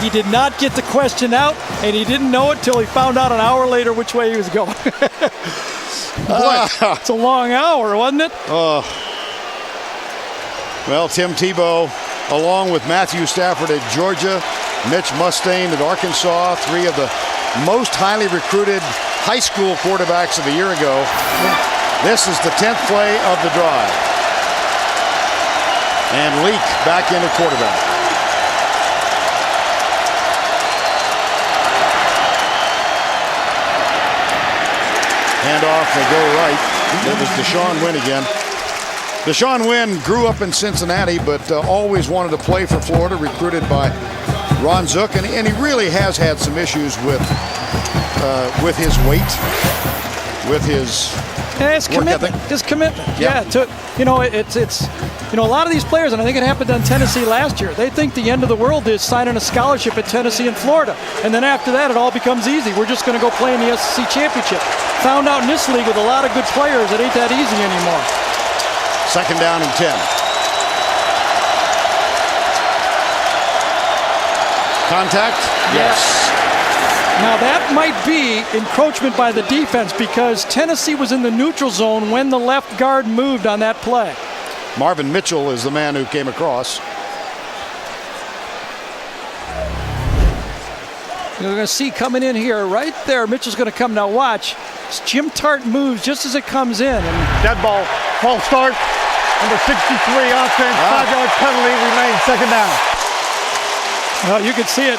He did not get the question out, and he didn't know it till he found out an hour later which way he was going. Boy, it's a long hour, wasn't it? Well, Tim Tebow, along with Matthew Stafford at Georgia, Mitch Mustain at Arkansas, 3 of the most highly recruited high school quarterbacks of a year ago. This is the 10th play of the drive. And Leak back into quarterback. Handoff, they go right. That was Deshaun Wynn again. Deshaun Wynn grew up in Cincinnati, but always wanted to play for Florida, recruited by Ron Zook, and he really has had some issues with his weight, with his commitment. His commitment. Yeah. A lot of these players, and I think it happened on Tennessee last year, they think the end of the world is signing a scholarship at Tennessee and Florida. And then after that, it all becomes easy. We're just going to go play in the SEC championship. Found out in this league with a lot of good players, it ain't that easy anymore. 2nd down and 10. Contact? Yes. Now that might be encroachment by the defense because Tennessee was in the neutral zone when the left guard moved on that play. Marvin Mitchell is the man who came across. You're going to see coming in here right there. Mitchell's going to come. Now watch. Jim Tart moves just as it comes in. And Dead ball. False start. Number 63 offense. 5-yard penalty. Remains second down. Well, you can see it.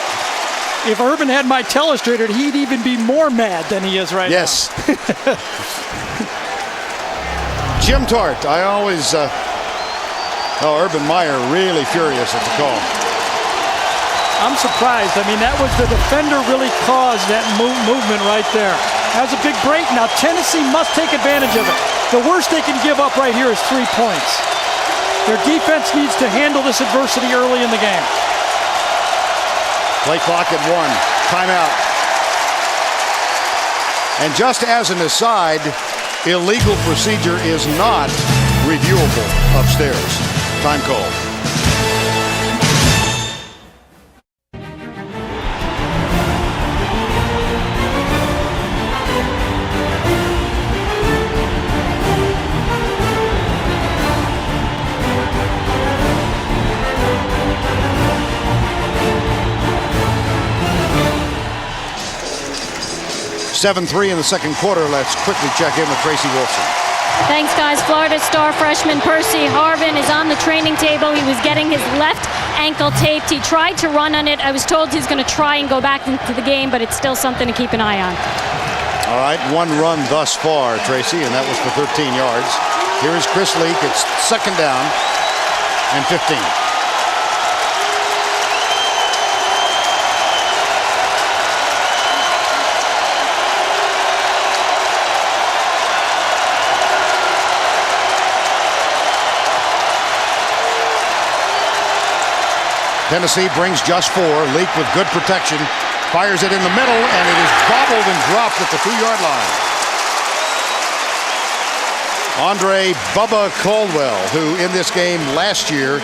If Urban had my telestrator, he'd even be more mad than he is right now. Yes. Jim Tart. I always... Urban Meyer really furious at the call. I'm surprised. I mean, that was the defender really caused that movement right there. That's a big break. Now, Tennessee must take advantage of it. The worst they can give up right here is 3 points. Their defense needs to handle this adversity early in the game. Play clock at 1. Timeout. And just as an aside, illegal procedure is not reviewable upstairs. Time call. (7-3) in the second quarter. Let's quickly check in with Tracy Wolfson. Thanks, guys. Florida star freshman Percy Harvin is on the training table. He was getting his left ankle taped. He tried to run on it. I was told he's going to try and go back into the game, but it's still something to keep an eye on. All right, 1 run thus far, Tracy, and that was for 13 yards. Here is Chris Leak. It's second down and 15. Tennessee brings just 4. Leak with good protection. Fires it in the middle, and it is bobbled and dropped at the 2-yard line. Andre Bubba Caldwell, who in this game last year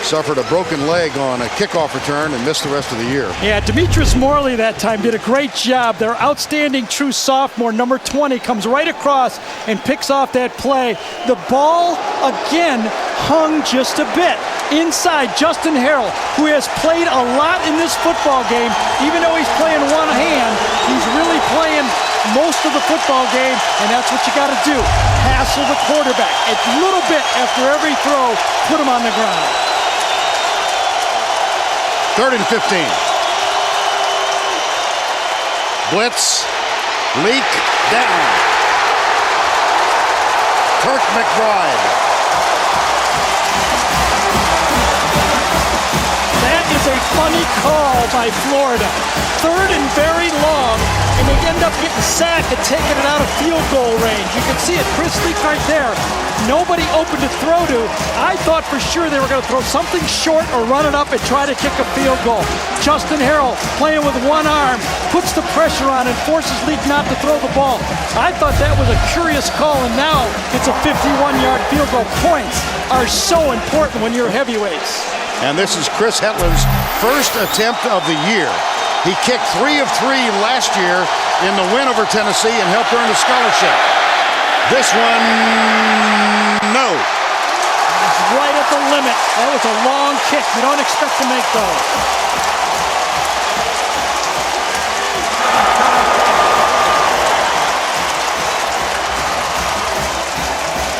suffered a broken leg on a kickoff return and missed the rest of the year. Yeah, Demetrius Morley that time did a great job. Their outstanding true sophomore, number 20, comes right across and picks off that play. The ball, again, hung just a bit. Inside, Justin Harrell, who has played a lot in this football game. Even though he's playing one hand, he's really playing most of the football game, and that's what you got to do. Hassle the quarterback. A little bit after every throw, put him on the ground. 3rd and 15. Blitz. Leak down. Kirk McBride. That is a funny call by Florida. 3rd and very long, and they end up getting sacked and taking it out of field goal range. You can see it, Chris Leak right there. Nobody open to throw to. I thought for sure they were going to throw something short or run it up and try to kick a field goal. Justin Harrell playing with one arm, puts the pressure on and forces Leak not to throw the ball. I thought that was a curious call, and now it's a 51-yard field goal. Points are so important when you're heavyweights. And this is Chris Hetland's first attempt of the year. He kicked 3 of 3 last year in the win over Tennessee and helped earn a scholarship. This one, no. It's right at the limit. That was a long kick. You don't expect to make those.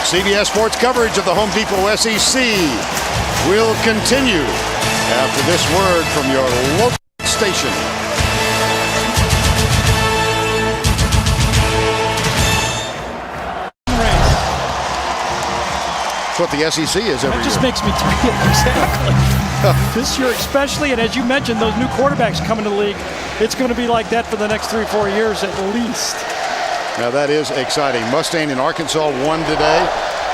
CBS Sports coverage of the Home Depot SEC will continue after this word from your local station. That's what the SEC is every year. That just makes me tired. Exactly. This year especially, and as you mentioned, those new quarterbacks coming to the league, it's going to be like that for the next 3 or 4 years at least. Now that is exciting. Mustang and Arkansas won today.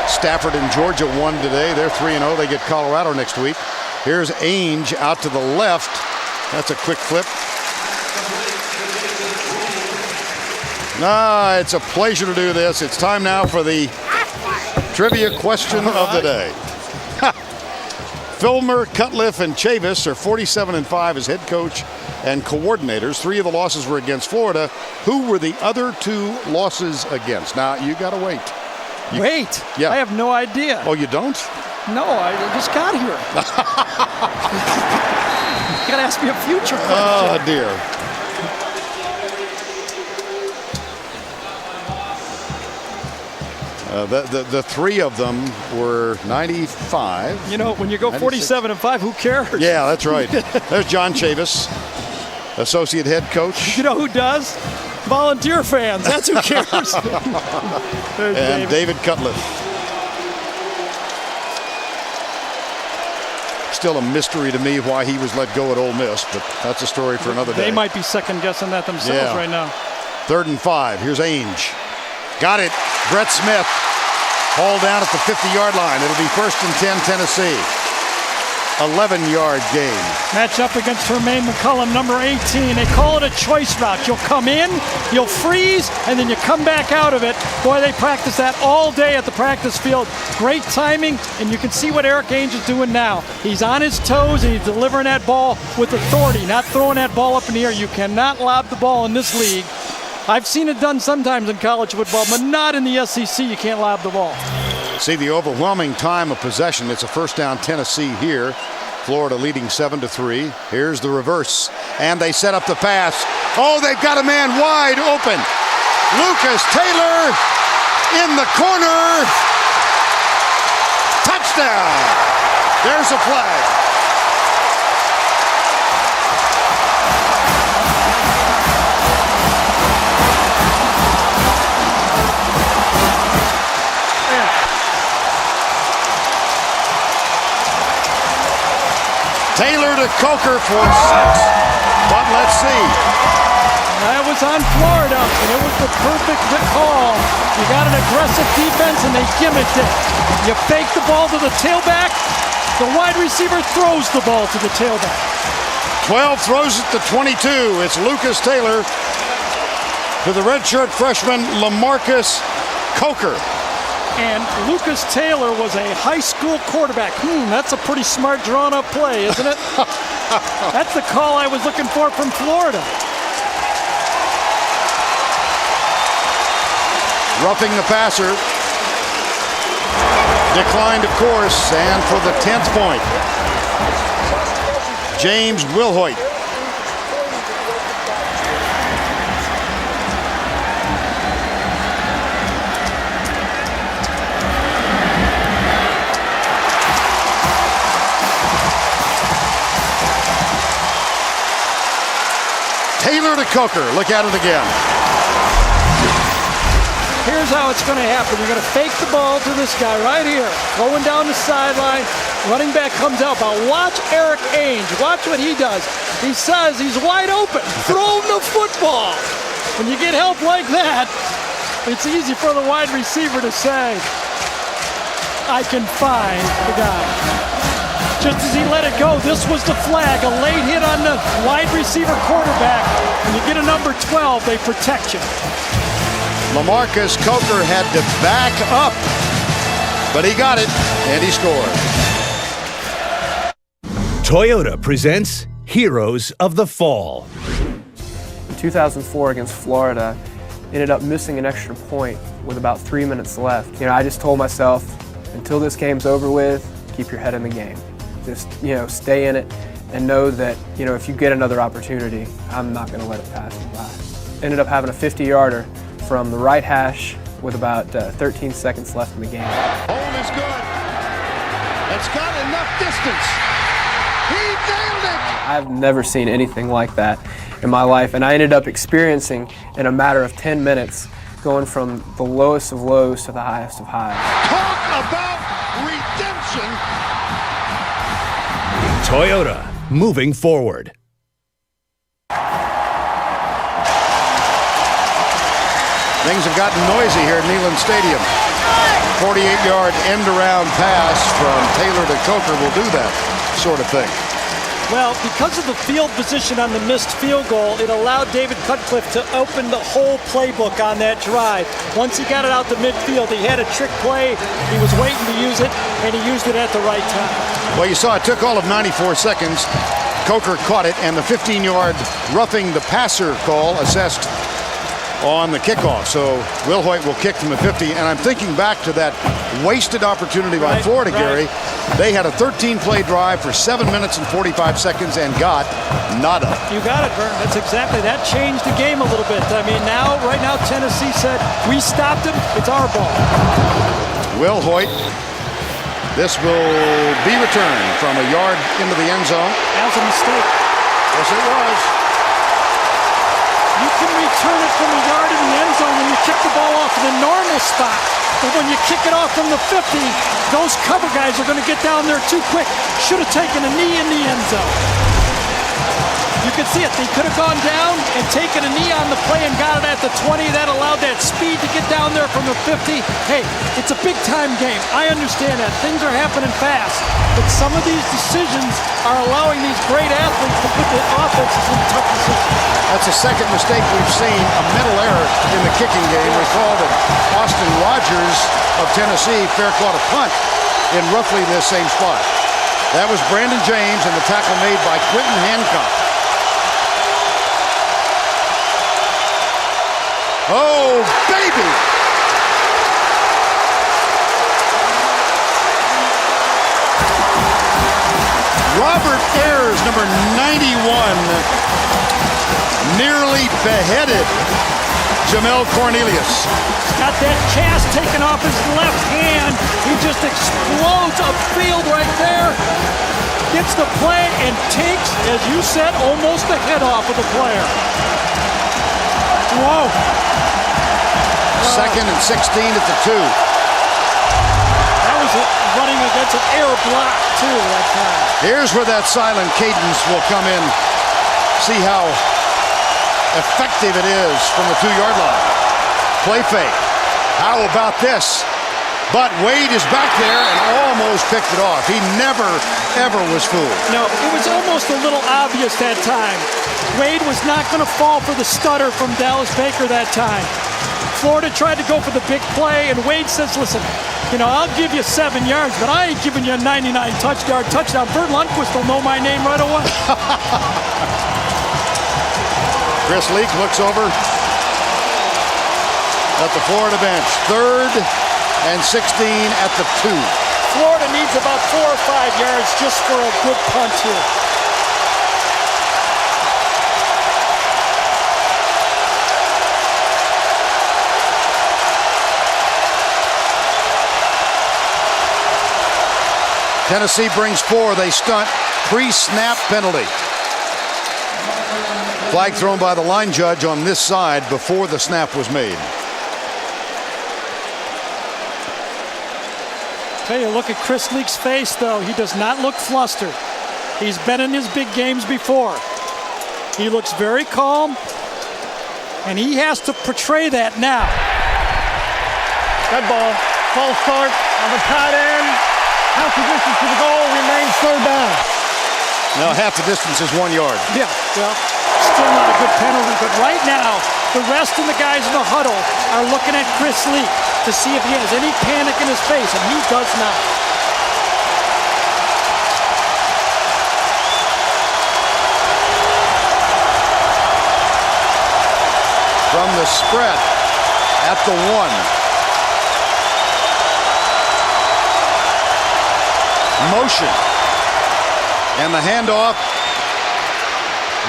Stafford and Georgia won today. They're 3-0. They get Colorado next week. Here's Ainge out to the left. That's a quick flip. It's a pleasure to do this. It's time now for the trivia question of the day. Filmer, Cutliff, and Chavis are 47-5 as head coach and coordinators. 3 of the losses were against Florida. Who were the other 2 losses against? Now, you got to wait. Wait? Yeah. I have no idea. Oh, you don't? No, I just got here. You got to ask me a future question. Oh, dear. The 3 of them were 95. You know, when you go 47-5, who cares? Yeah, that's right. There's John Chavis, associate head coach. You know who does? Volunteer fans. That's who cares. And David Cutliff. Still a mystery to me why he was let go at Ole Miss, but that's a story for another day. They might be second-guessing that themselves right now. 3rd and 5. Here's Ainge. Got it. Brett Smith. Hauled down at the 50-yard line. It'll be 1st and 10, Tennessee. 11-yard gain. Match up against Tremaine McCullum, number 18. They call it a choice route. You'll come in, you'll freeze, and then you come back out of it. Boy, they practice that all day at the practice field. Great timing, and you can see what Eric Ainge is doing now. He's on his toes, and he's delivering that ball with authority, not throwing that ball up in the air. You cannot lob the ball in this league. I've seen it done sometimes in college football, but not in the SEC. You can't lob the ball. See the overwhelming time of possession. It's a first down Tennessee here. Florida leading 7-3. Here's the reverse. And they set up the pass. Oh, they've got a man wide open. Lucas Taylor in the corner. Touchdown. There's a flag. Taylor to Coker for 6. But let's see. That was on Florida, and it was the perfect call. You got an aggressive defense, and they gimmicked it. You fake the ball to the tailback. The wide receiver throws the ball to the tailback. 12 throws it to 22. It's Lucas Taylor to the redshirt freshman LaMarcus Coker. And Lucas Taylor was a high school quarterback. That's a pretty smart drawn-up play, isn't it? That's the call I was looking for from Florida. Roughing the passer. Declined, of course, and for the 10th point, James Wilhoit. Taylor to Coker. Look at it again. Here's how it's going to happen. You're going to fake the ball to this guy right here. Going down the sideline. Running back comes out. But watch Eric Ainge. Watch what he does. He says he's wide open. Throw him the football. When you get help like that, it's easy for the wide receiver to say, I can find the guy. Just as he let it go, this was the flag. A late hit on the wide receiver quarterback. When you get a number 12, they protect you. LaMarcus Coker had to back up, but he got it, and he scored. Toyota presents Heroes of the Fall. In 2004 against Florida, ended up missing an extra point with about 3 minutes left. I just told myself, until this game's over with, keep your head in the game. Just, stay in it and know that, if you get another opportunity, I'm not going to let it pass me by. Ended up having a 50-yarder from the right hash with about 13 seconds left in the game. Hold is good. It's got enough distance. He nailed it. I've never seen anything like that in my life, and I ended up experiencing, in a matter of 10 minutes, going from the lowest of lows to the highest of highs. Talk about redemption. Toyota, moving forward. Things have gotten noisy here at Neyland Stadium. 48-yard end-around pass from Taylor to Coker will do that sort of thing. Well, because of the field position on the missed field goal, it allowed David Cutcliffe to open the whole playbook on that drive. Once he got it out to midfield, he had a trick play. He was waiting to use it, and he used it at the right time. Well, you saw it took all of 94 seconds. Coker caught it, and the 15-yard roughing the passer call assessed on the kickoff. So Will Hoyt will kick from the 50, and I'm thinking back to that wasted opportunity by Florida, Gary. They had a 13-play drive for 7 minutes and 45 seconds and got nada. You got it, Vern. That's exactly. That changed the game a little bit. I mean, right now, Tennessee said, we stopped him, it's our ball. Will Hoyt. This will be returned from a yard into the end zone. That was a mistake. Yes, it was. You can return it from a yard in the end zone when you kick the ball off in the normal spot. But when you kick it off from the 50, those cover guys are going to get down there too quick. Should have taken a knee in the end zone. You could see it. They could have gone down and taken a knee on the play and got it at the 20. That allowed that speed to get down there from the 50. Hey, it's a big-time game. I understand that. Things are happening fast. But some of these decisions are allowing these great athletes to put the offenses in tough positions. That's the second mistake we've seen, a mental error in the kicking game. Recall that Austin Rogers of Tennessee fair caught a punt in roughly this same spot. That was Brandon James, and the tackle made by Quentin Hancock. Oh, baby! Robert Ayers, number 91, nearly beheaded Jamel Cornelius. Got that cast taken off his left hand. He just explodes upfield right there. Gets the play and takes, as you said, almost the head off of the player. Whoa. Second and 16 at the 2. That was it, running against an air block, too, that time. Here's where that silent cadence will come in. See how effective it is from the 2-yard line. Play fake. How about this? But Wade is back there and almost picked it off. He never, ever was fooled. No, it was almost a little obvious that time. Wade was not going to fall for the stutter from Dallas Baker that time. Florida tried to go for the big play, and Wade says, listen, I'll give you 7 yards, but I ain't giving you a 99 touchdown. Bert Lundquist will know my name right away. Chris Leak looks over at the Florida bench. 3rd and 16 at the 2. Florida needs about 4 or 5 yards just for a good punt here. Tennessee brings 4. They stunt. Pre-snap penalty. Flag thrown by the line judge on this side before the snap was made. Tell you, look at Chris Leak's face, though. He does not look flustered. He's been in his big games before. He looks very calm, and he has to portray that now. Good ball. False start on the tight end. Half the distance to the goal remains 3rd down. Now half the distance is 1 yard. Yeah, well, still not a good penalty, but right now, the rest of the guys in the huddle are looking at Chris Leak to see if he has any panic in his face, and he does not. From the spread at the 1. Motion. And the handoff.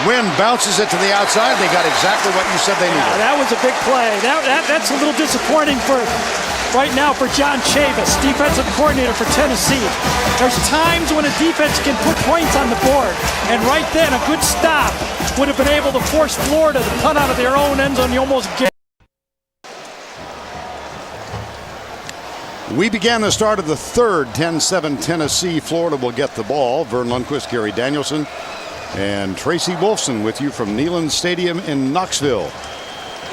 Wynn bounces it to the outside. They got exactly what you said they needed. That was a big play. That's a little disappointing for right now for John Chavis, defensive coordinator for Tennessee. There's times when a defense can put points on the board, and right then a good stop would have been able to force Florida to punt out of their own end zone. You almost get. We began the start of the 3rd, 10-7 Tennessee. Florida will get the ball. Vern Lundquist, Gary Danielson, and Tracy Wolfson with you from Neyland Stadium in Knoxville.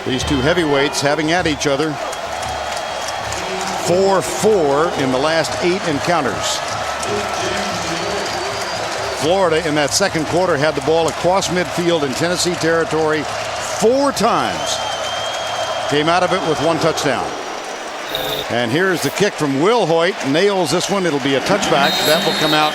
These two heavyweights having at each other 4-4 in the last 8 encounters. Florida in that second quarter had the ball across midfield in Tennessee territory 4 times. Came out of it with 1 touchdown. And here's the kick from Will Hoyt. Nails this one. It'll be a touchback. That will come out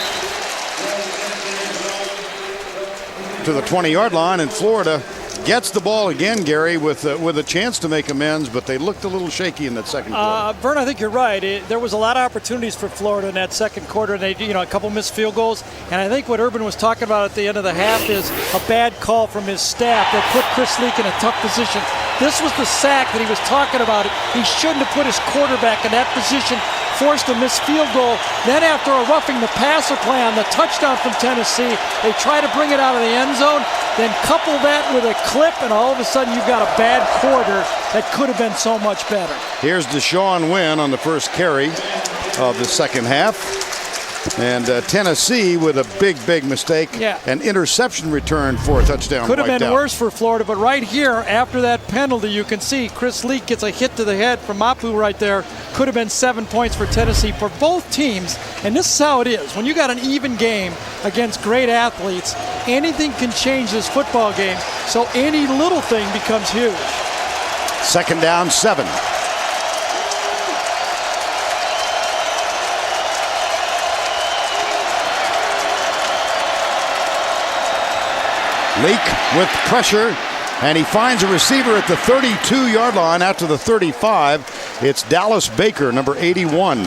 to the 20-yard line, and Florida gets the ball again, Gary, with a chance to make amends, but they looked a little shaky in that second quarter. Vern, I think you're right. There was a lot of opportunities for Florida in that second quarter, and they, a couple missed field goals. And I think what Urban was talking about at the end of the half is a bad call from his staff that put Chris Leak in a tough position. This was the sack that he was talking about. He shouldn't have put his quarterback in that position, forced a missed field goal. Then after a roughing the passer play on the touchdown from Tennessee, they try to bring it out of the end zone. Then couple that with a clip, and all of a sudden you've got a bad quarter that could have been so much better. Here's Deshaun Wynn on the first carry of the second half. And Tennessee with a big mistake. Yeah. An interception return for a touchdown. Could have been out. worse for Florida, but right here, after that penalty, you can see Chris Leak gets a hit to the head from Mapu right there. Could have been 7 points for Tennessee. For both teams, and this is how it is. When you got an even game against great athletes, anything can change this football game, so any little thing becomes huge. Second down, 7. Leak with pressure, and he finds a receiver at the 32-yard line out to the 35. It's Dallas Baker, number 81,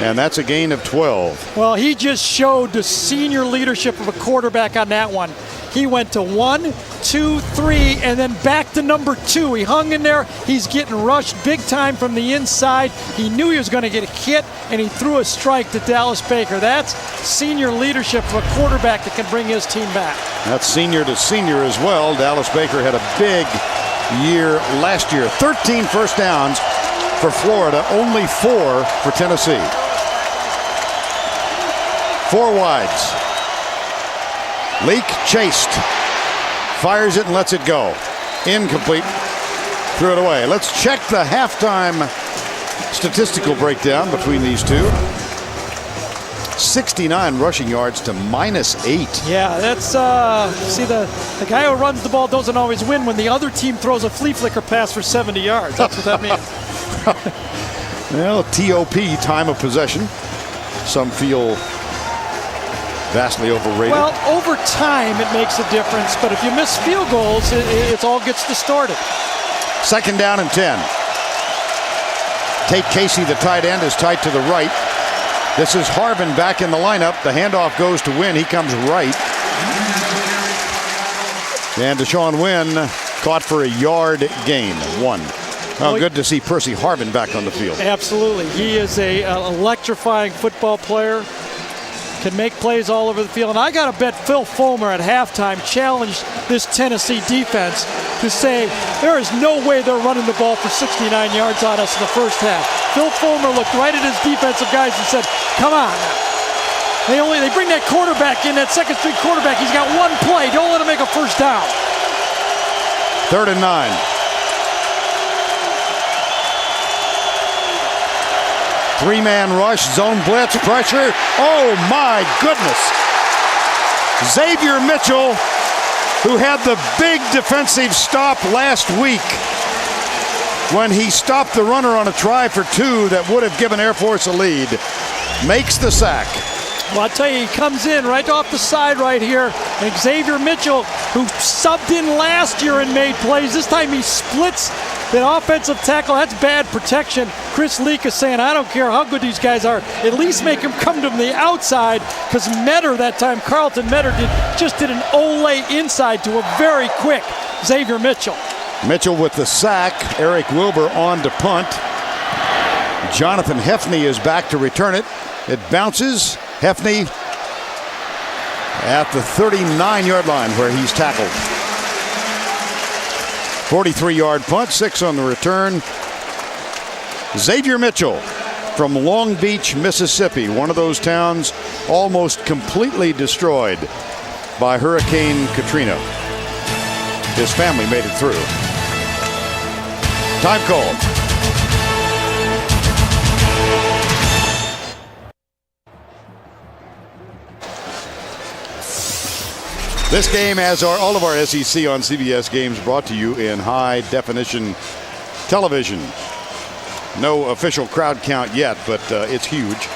and that's a gain of 12. Well, he just showed the senior leadership of a quarterback on that one. He went to 1, 2, 3, and then back to number 2. He hung in there. He's getting rushed big time from the inside. He knew he was going to get hit, and he threw a strike to Dallas Baker. That's senior leadership of a quarterback that can bring his team back. That's senior to senior as well. Dallas Baker had a big year last year. 13 first downs for Florida, only 4 for Tennessee. 4 wides. Leak chased, fires it and lets it go. Incomplete, threw it away. Let's check the halftime statistical breakdown between these two. 69 rushing yards to -8. Yeah, that's, see, the guy who runs the ball doesn't always win when the other team throws a flea flicker pass for 70 yards. That's what that means. Well, TOP, time of possession. Some feel vastly overrated. Well, over time it makes a difference, but if you miss field goals, it all gets distorted. Second down and 10. Tate Casey, the tight end, is tight to the right. This is Harvin back in the lineup. The handoff goes to Wynn. He comes right. And Deshaun Wynn caught for a yard gain, 1. Well, good to see Percy Harvin back on the field. Absolutely. He is an electrifying football player. Can make plays all over the field. And I got to bet Phil Fulmer at halftime challenged this Tennessee defense to say there is no way they're running the ball for 69 yards on us in the first half. Phil Fulmer looked right at his defensive guys and said, come on. They bring that quarterback in, that second string quarterback. He's got 1 play. Don't let him make a first down. 3rd and 9. Three-man rush, zone blitz, pressure. Oh, my goodness. Xavier Mitchell, who had the big defensive stop last week when he stopped the runner on a try for 2 that would have given Air Force a lead, makes the sack. Well, I'll tell you, he comes in right off the side right here. And Xavier Mitchell, who subbed in last year and made plays, this time he splits the offensive tackle. That's bad protection. Chris Leak is saying, I don't care how good these guys are. At least make them come to the outside, because Metter that time, Carlton Metter, just did an Olay inside to a very quick Xavier Mitchell. Mitchell with the sack. Eric Wilbur on to punt. Jonathan Hefney is back to return it. It bounces. Hefney at the 39-yard line where he's tackled. 43-yard punt, 6 on the return. Xavier Mitchell from Long Beach, Mississippi, one of those towns almost completely destroyed by Hurricane Katrina. His family made it through. Time call. This game, as are all of our SEC on CBS games, brought to you in high definition television. No official crowd count yet, but it's huge.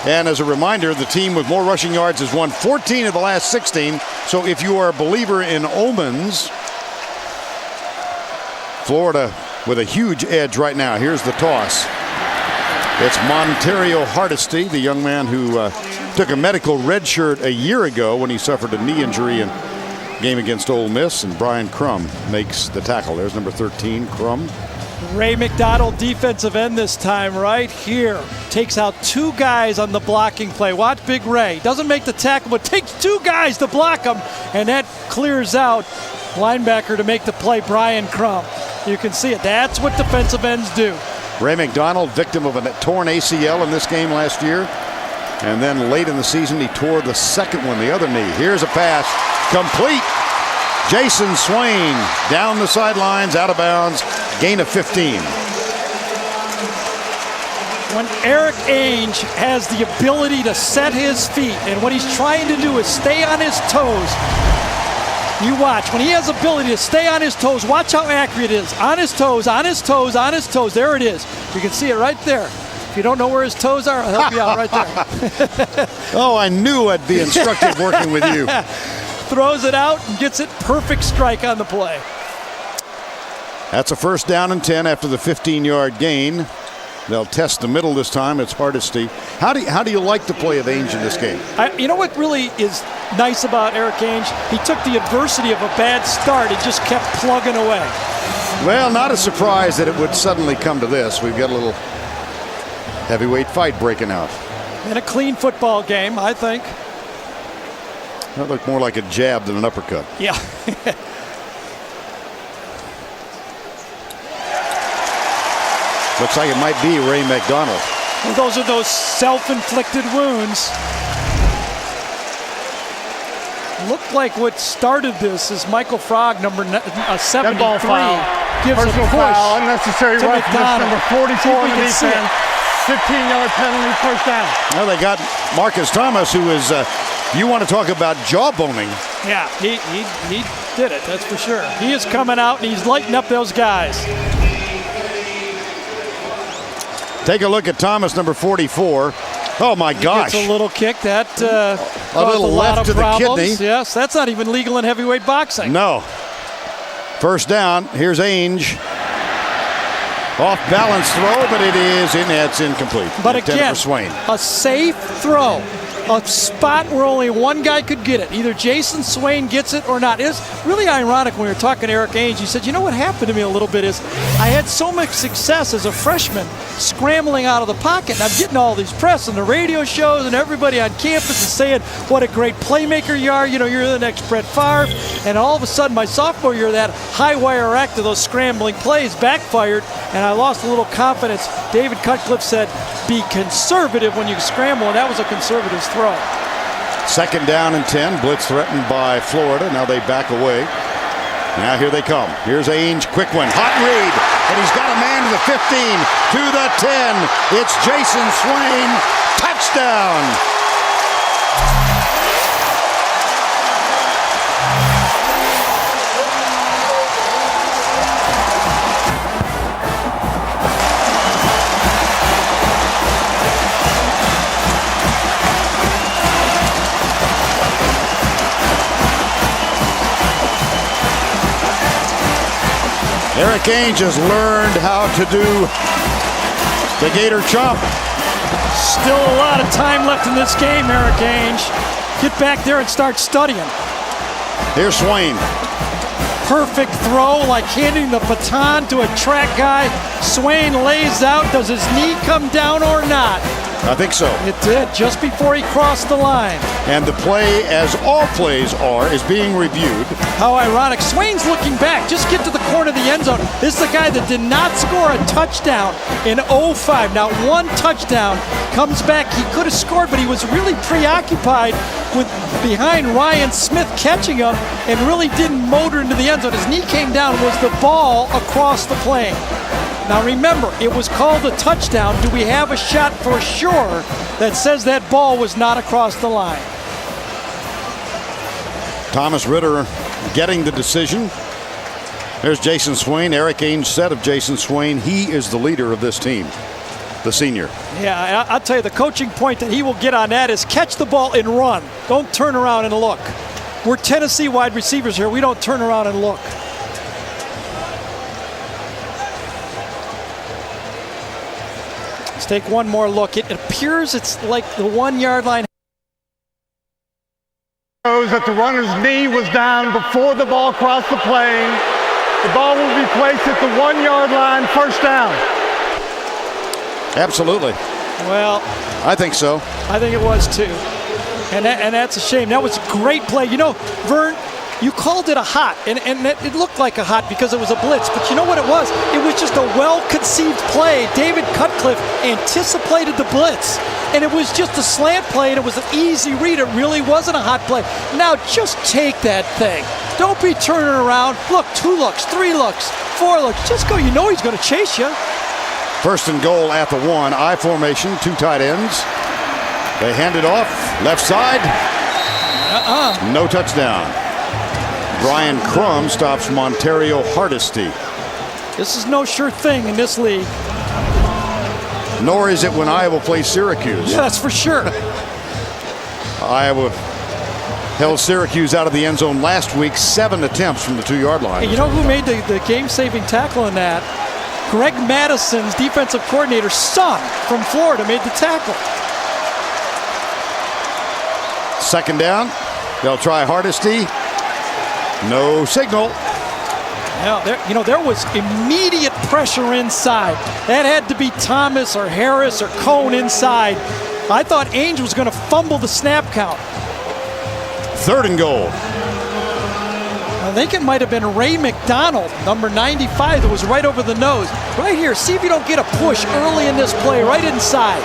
And as a reminder, the team with more rushing yards has won 14 of the last 16. So if you are a believer in omens, Florida with a huge edge right now. Here's the toss. It's Montario Hardesty, the young man who took a medical red shirt a year ago when he suffered a knee injury in game against Ole Miss, and Brian Crum makes the tackle. There's number 13, Crum. Ray McDonald, defensive end this time, right here. Takes out 2 guys on the blocking play. Watch Big Ray. Doesn't make the tackle, but takes 2 guys to block him, and that clears out linebacker to make the play, Brian Crum. You can see it. That's what defensive ends do. Ray McDonald, victim of a torn ACL in this game last year. And then late in the season, he tore the second one, the other knee. Here's a pass, complete. Jason Swain down the sidelines, out of bounds, gain of 15. When Eric Ainge has the ability to set his feet, and what he's trying to do is stay on his toes, you watch. When he has the ability to stay on his toes, watch how accurate it is. On his toes, on his toes, on his toes. There it is. You can see it right there. If you don't know where his toes are, I'll help you out right there. Oh, I knew I'd be instructive working with you. Throws it out and gets it. Perfect strike on the play. That's a first down and 10 after the 15-yard gain. They'll test the middle this time. It's Hardesty. How do you like the play of Ainge in this game? You know what really is nice about Eric Ainge? He took the adversity of a bad start and just kept plugging away. Well, not a surprise that it would suddenly come to this. We've got a little heavyweight fight breaking out. And a clean football game, I think. That looked more like a jab than an uppercut. Yeah. Looks like it might be Ray McDonald. Well, those are those self-inflicted wounds. Looked like what started this is Michael Frog, number 73, gives Personal a push foul, unnecessary to roughness, McDonald. number 44 on the defense. 15-yard penalty, first down. Well, they got Marcus Thomas, who is, you want to talk about jawboning. Yeah, he did it, that's for sure. He is coming out and he's lighting up those guys. Take a look at Thomas, number 44. Oh, my gosh. It's a little kick that a little left to the kidney. Yes, that's not even legal in heavyweight boxing. No. First down. Here's Ainge. Off balance throw, but it's incomplete. But again, for Swain. A safe throw. A spot where only one guy could get it. Either Jason Swain gets it or not. It's really ironic when we were talking to Eric Ainge. He said, you know what happened to me a little bit is I had so much success as a freshman scrambling out of the pocket. And I'm getting all these press and the radio shows and everybody on campus is saying what a great playmaker you are. You know, you're the next Brett Favre. And all of a sudden, my sophomore year, that high wire act of those scrambling plays backfired and I lost a little confidence. David Cutcliffe said, be conservative when you scramble, and that was a conservative throw. Second down and 10. Blitz threatened by Florida. Now they back away. Now here they come. Here's Ainge. Quick one. Hot read. And he's got a man to the 15. To the 10. It's Jason Swain. Touchdown. Eric Ainge has learned how to do the Gator chomp. Still a lot of time left in this game, Eric Ainge. Get back there and start studying. Here's Swain. Perfect throw, like handing the baton to a track guy. Swain lays out. Does his knee come down or not? I think so. It did, just before he crossed the line. And the play, as all plays are, is being reviewed. How ironic. Swain's looking back. Just get to the corner of the end zone. This is the guy that did not score a touchdown in 05. Now, one touchdown comes back. He could have scored, but he was really preoccupied with behind Ryan Smith catching him and really didn't motor into the end zone. His knee came down. Was the ball across the plane? Now remember, it was called a touchdown. Do we have a shot for sure that says that ball was not across the line? Thomas Ritter getting the decision. There's Jason Swain. Eric Ainge said of Jason Swain, he is the leader of this team, the senior. Yeah, I'll tell you, the coaching point that he will get on that is catch the ball and run. Don't turn around and look. We're Tennessee wide receivers here. We don't turn around and look. Let's take one more look. It appears it's like the 1 yard line. Shows that the runner's knee was down before the ball crossed the plane. The ball will be placed at the 1 yard line, first down. Absolutely. Well, I think so. I think it was too. And that's a shame. That was a great play. You know, Vern, you called it a hot, and it looked like a hot because it was a blitz. But you know what it was? It was just a well-conceived play. David Cutcliffe anticipated the blitz, and it was just a slant play, and it was an easy read. It really wasn't a hot play. Now just take that thing. Don't be turning around. Look, 2 looks, 3 looks, 4 looks. Just go. You know he's going to chase you. First and goal at the 1. I formation, 2 tight ends. They hand it off. Left side. No touchdown. Brian Crum stops Montario Hardesty. This is no sure thing in this league. Nor is it when Iowa plays Syracuse. Yeah, that's for sure. Iowa held Syracuse out of the end zone last week. 7 attempts from the 2 yard line. Hey, you know who made the game-saving tackle in that? Greg Madison's defensive coordinator's son from Florida made the tackle. Second down. They'll try Hardesty. No signal. Now, there was immediate pressure inside. That had to be Thomas or Harris or Cohn inside. I thought Ainge was going to fumble the snap count. Third and goal. I think it might have been Ray McDonald, number 95, that was right over the nose. Right here, see if you don't get a push early in this play, right inside.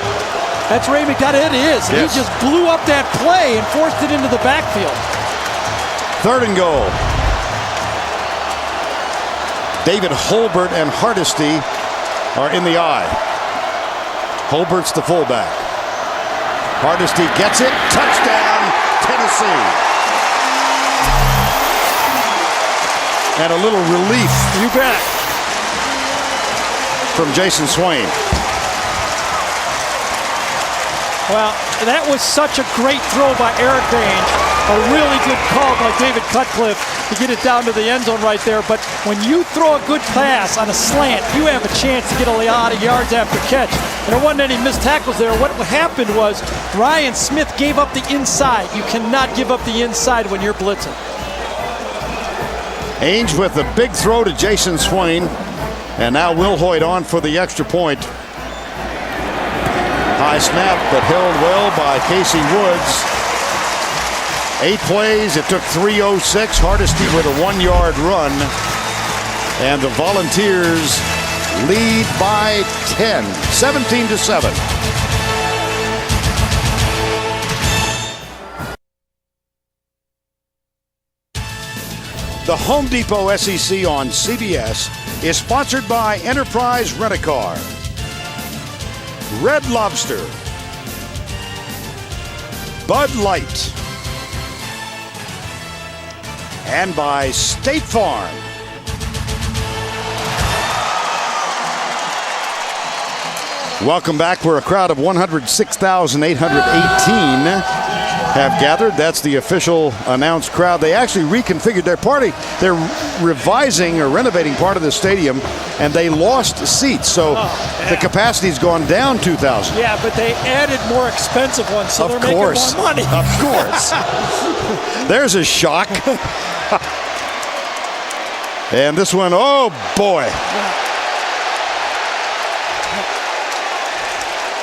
That's Ray McDonald. It is. Yes. He just blew up that play and forced it into the backfield. Third and goal. David Holbert and Hardesty are in the eye. Holbert's the fullback. Hardesty gets it. Touchdown, Tennessee. And a little relief. You bet. From Jason Swain. Well, that was such a great throw by Eric Ainge. A really good call by David Cutcliffe to get it down to the end zone right there. But when you throw a good pass on a slant, you have a chance to get a lot of yards after catch. And there wasn't any missed tackles there. What happened was Ryan Smith gave up the inside. You cannot give up the inside when you're blitzing. Ainge with a big throw to Jason Swain. And now Will Hoyt on for the extra point. High snap, but held well by Casey Woods. 8 plays, it took 3:06. Hardesty with a 1 yard run. And the Volunteers lead by 10, 17-7. The Home Depot SEC on CBS is sponsored by Enterprise Rent-A-Car, Red Lobster, Bud Light, and by State Farm. Welcome back. We're a crowd of 106,818 have gathered. That's the official announced crowd. They actually reconfigured their party. They're revising or renovating part of the stadium, and they lost seats. So the capacity's gone down 2,000. Yeah, but they added more expensive ones, so they're making more money. Of course. There's a shock. And this one, oh boy.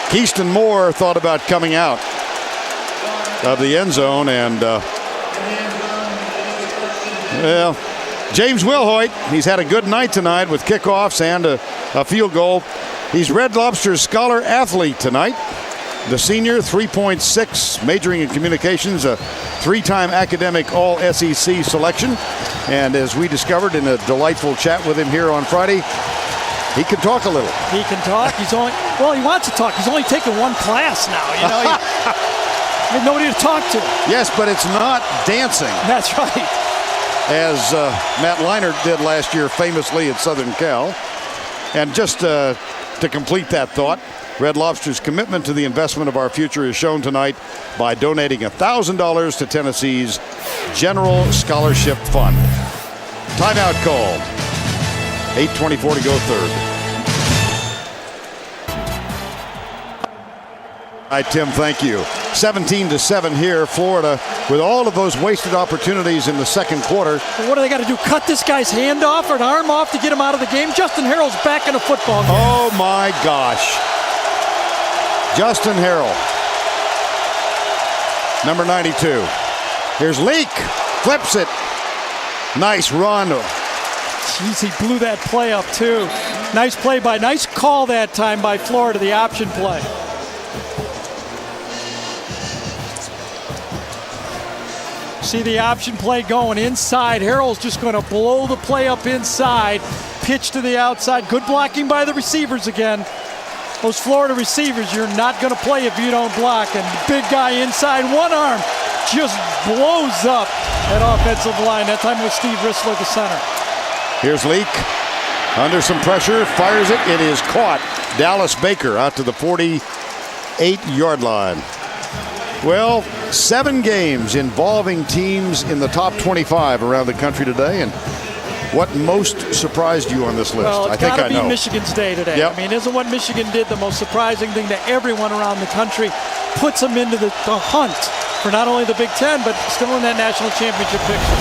Keyston Moore thought about coming out of the end zone, and well, James Wilhoit, he's had a good night tonight with kickoffs and a field goal. He's Red Lobster's Scholar Athlete tonight. The senior, 3.6, majoring in communications, a 3-time academic All-SEC selection. And as we discovered in a delightful chat with him here on Friday, he can talk a little. He can talk. He wants to talk. He's only taken one class now. You know. There's nobody to talk to. Yes, but it's not dancing. That's right. As Matt Leinart did last year famously at Southern Cal. And just to complete that thought, Red Lobster's commitment to the investment of our future is shown tonight by donating $1,000 to Tennessee's General Scholarship Fund. Timeout called. 8:24 to go third. All right, Tim, thank you. 17-7 here, Florida, with all of those wasted opportunities in the second quarter. What do they got to do? Cut this guy's hand off or an arm off to get him out of the game? Justin Harrell's back in a football game. Oh, my gosh. Justin Harrell, number 92. Here's Leak, flips it. Nice run. Jeez, he blew that play up, too. Nice call that time by Florida, the option play. See the option play going inside. Harrell's just going to blow the play up inside. Pitch to the outside. Good blocking by the receivers again. Those Florida receivers, you're not going to play if you don't block. And the big guy inside, one arm, just blows up that offensive line. That time with Steve Rissler, the center. Here's Leak. Under some pressure, fires it. It is caught. Dallas Baker out to the 48-yard line. Well, 7 games involving teams in the top 25 around the country today. And what most surprised you on this list? Well, I think I know. It's got to be Michigan's day today. Yep. I mean, isn't what Michigan did the most surprising thing to everyone around the country? Puts them into the hunt for not only the Big Ten, but still in that national championship picture.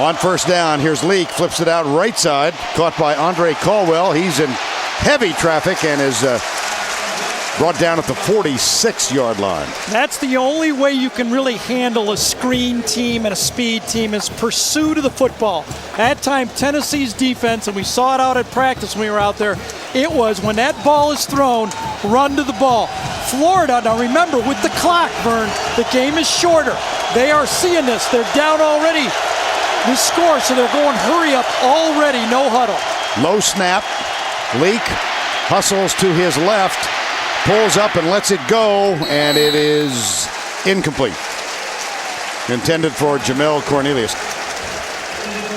On first down, here's Leak, flips it out right side, caught by Andre Caldwell. He's in heavy traffic and is brought down at the 46-yard line. That's the only way you can really handle a screen team and a speed team is pursuit of the football. At time, Tennessee's defense, and we saw it out at practice when we were out there, it was when that ball is thrown, run to the ball. Florida, now remember, with the clock, Vern, the game is shorter. They are seeing this. They're down already. The score, so they're going hurry up already, no huddle. Low snap. Leak hustles to his left, pulls up and lets it go, and it is incomplete. Intended for Jamel Cornelius.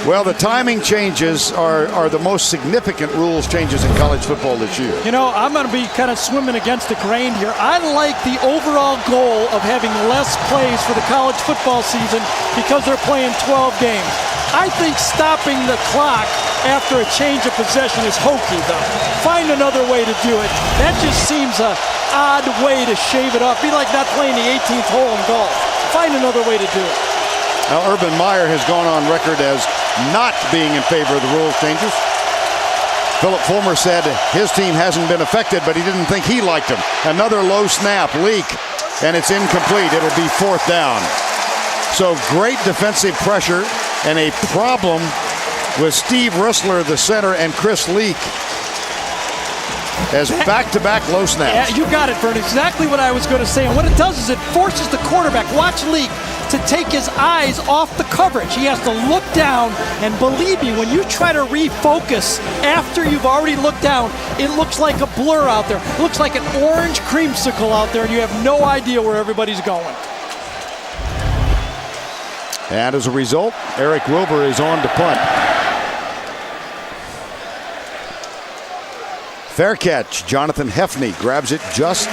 Well, the timing changes are the most significant rules changes in college football this year. You know, I'm going to be kind of swimming against the grain here. I like the overall goal of having less plays for the college football season because they're playing 12 games. I think stopping the clock after a change of possession is hokey, though. Find another way to do it. That just seems an odd way to shave it off. Be like not playing the 18th hole in golf. Find another way to do it. Now, Urban Meyer has gone on record as not being in favor of the rules changes. Philip Fulmer said his team hasn't been affected, but he didn't think he liked them. Another low snap, Leak, and it's incomplete. It'll be fourth down. So great defensive pressure and a problem with Steve Rissler, the center, and Chris Leak as back-to-back low snaps. Yeah, you got it, Vern. Exactly what I was going to say. And what it does is it forces the quarterback, watch Leak, to take his eyes off the coverage. He has to look down, and believe me, when you try to refocus after you've already looked down, it looks like a blur out there. It looks like an orange creamsicle out there, and you have no idea where everybody's going. And as a result, Eric Wilbur is on to punt. Fair catch. Jonathan Hefney grabs it just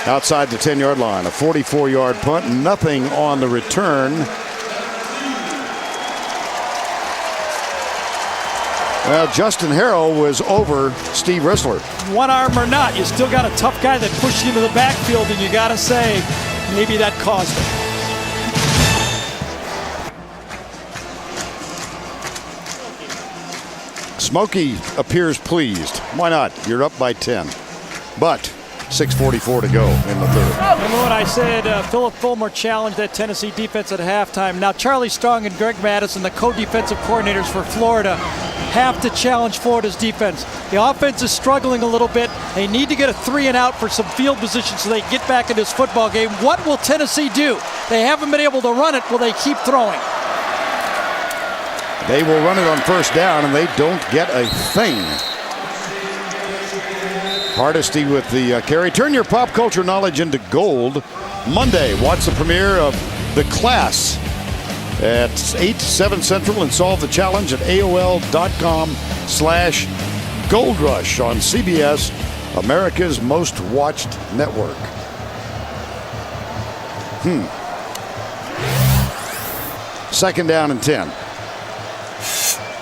outside the 10-yard line. A 44-yard punt. Nothing on the return. Well, Justin Harrell was over Steve Rissler. One arm or not, you still got a tough guy that pushed you into the backfield, and you got to say maybe that caused it. Smokey appears pleased. Why not? You're up by 10. But 6:44 to go in the third. Remember when I said Philip Fulmer challenged that Tennessee defense at halftime? Now Charlie Strong and Greg Madison, the co-defensive coordinators for Florida, have to challenge Florida's defense. The offense is struggling a little bit. They need to get a 3 and out for some field position so they get back in this football game. What will Tennessee do? They haven't been able to run it. Will they keep throwing? They will run it on first down, and they don't get a thing. Hardesty with the carry. Turn your pop culture knowledge into gold. Monday, watch the premiere of The Class at 8, 7 Central and solve the challenge at AOL.com/goldrush on CBS, America's most watched network. Second down and 10.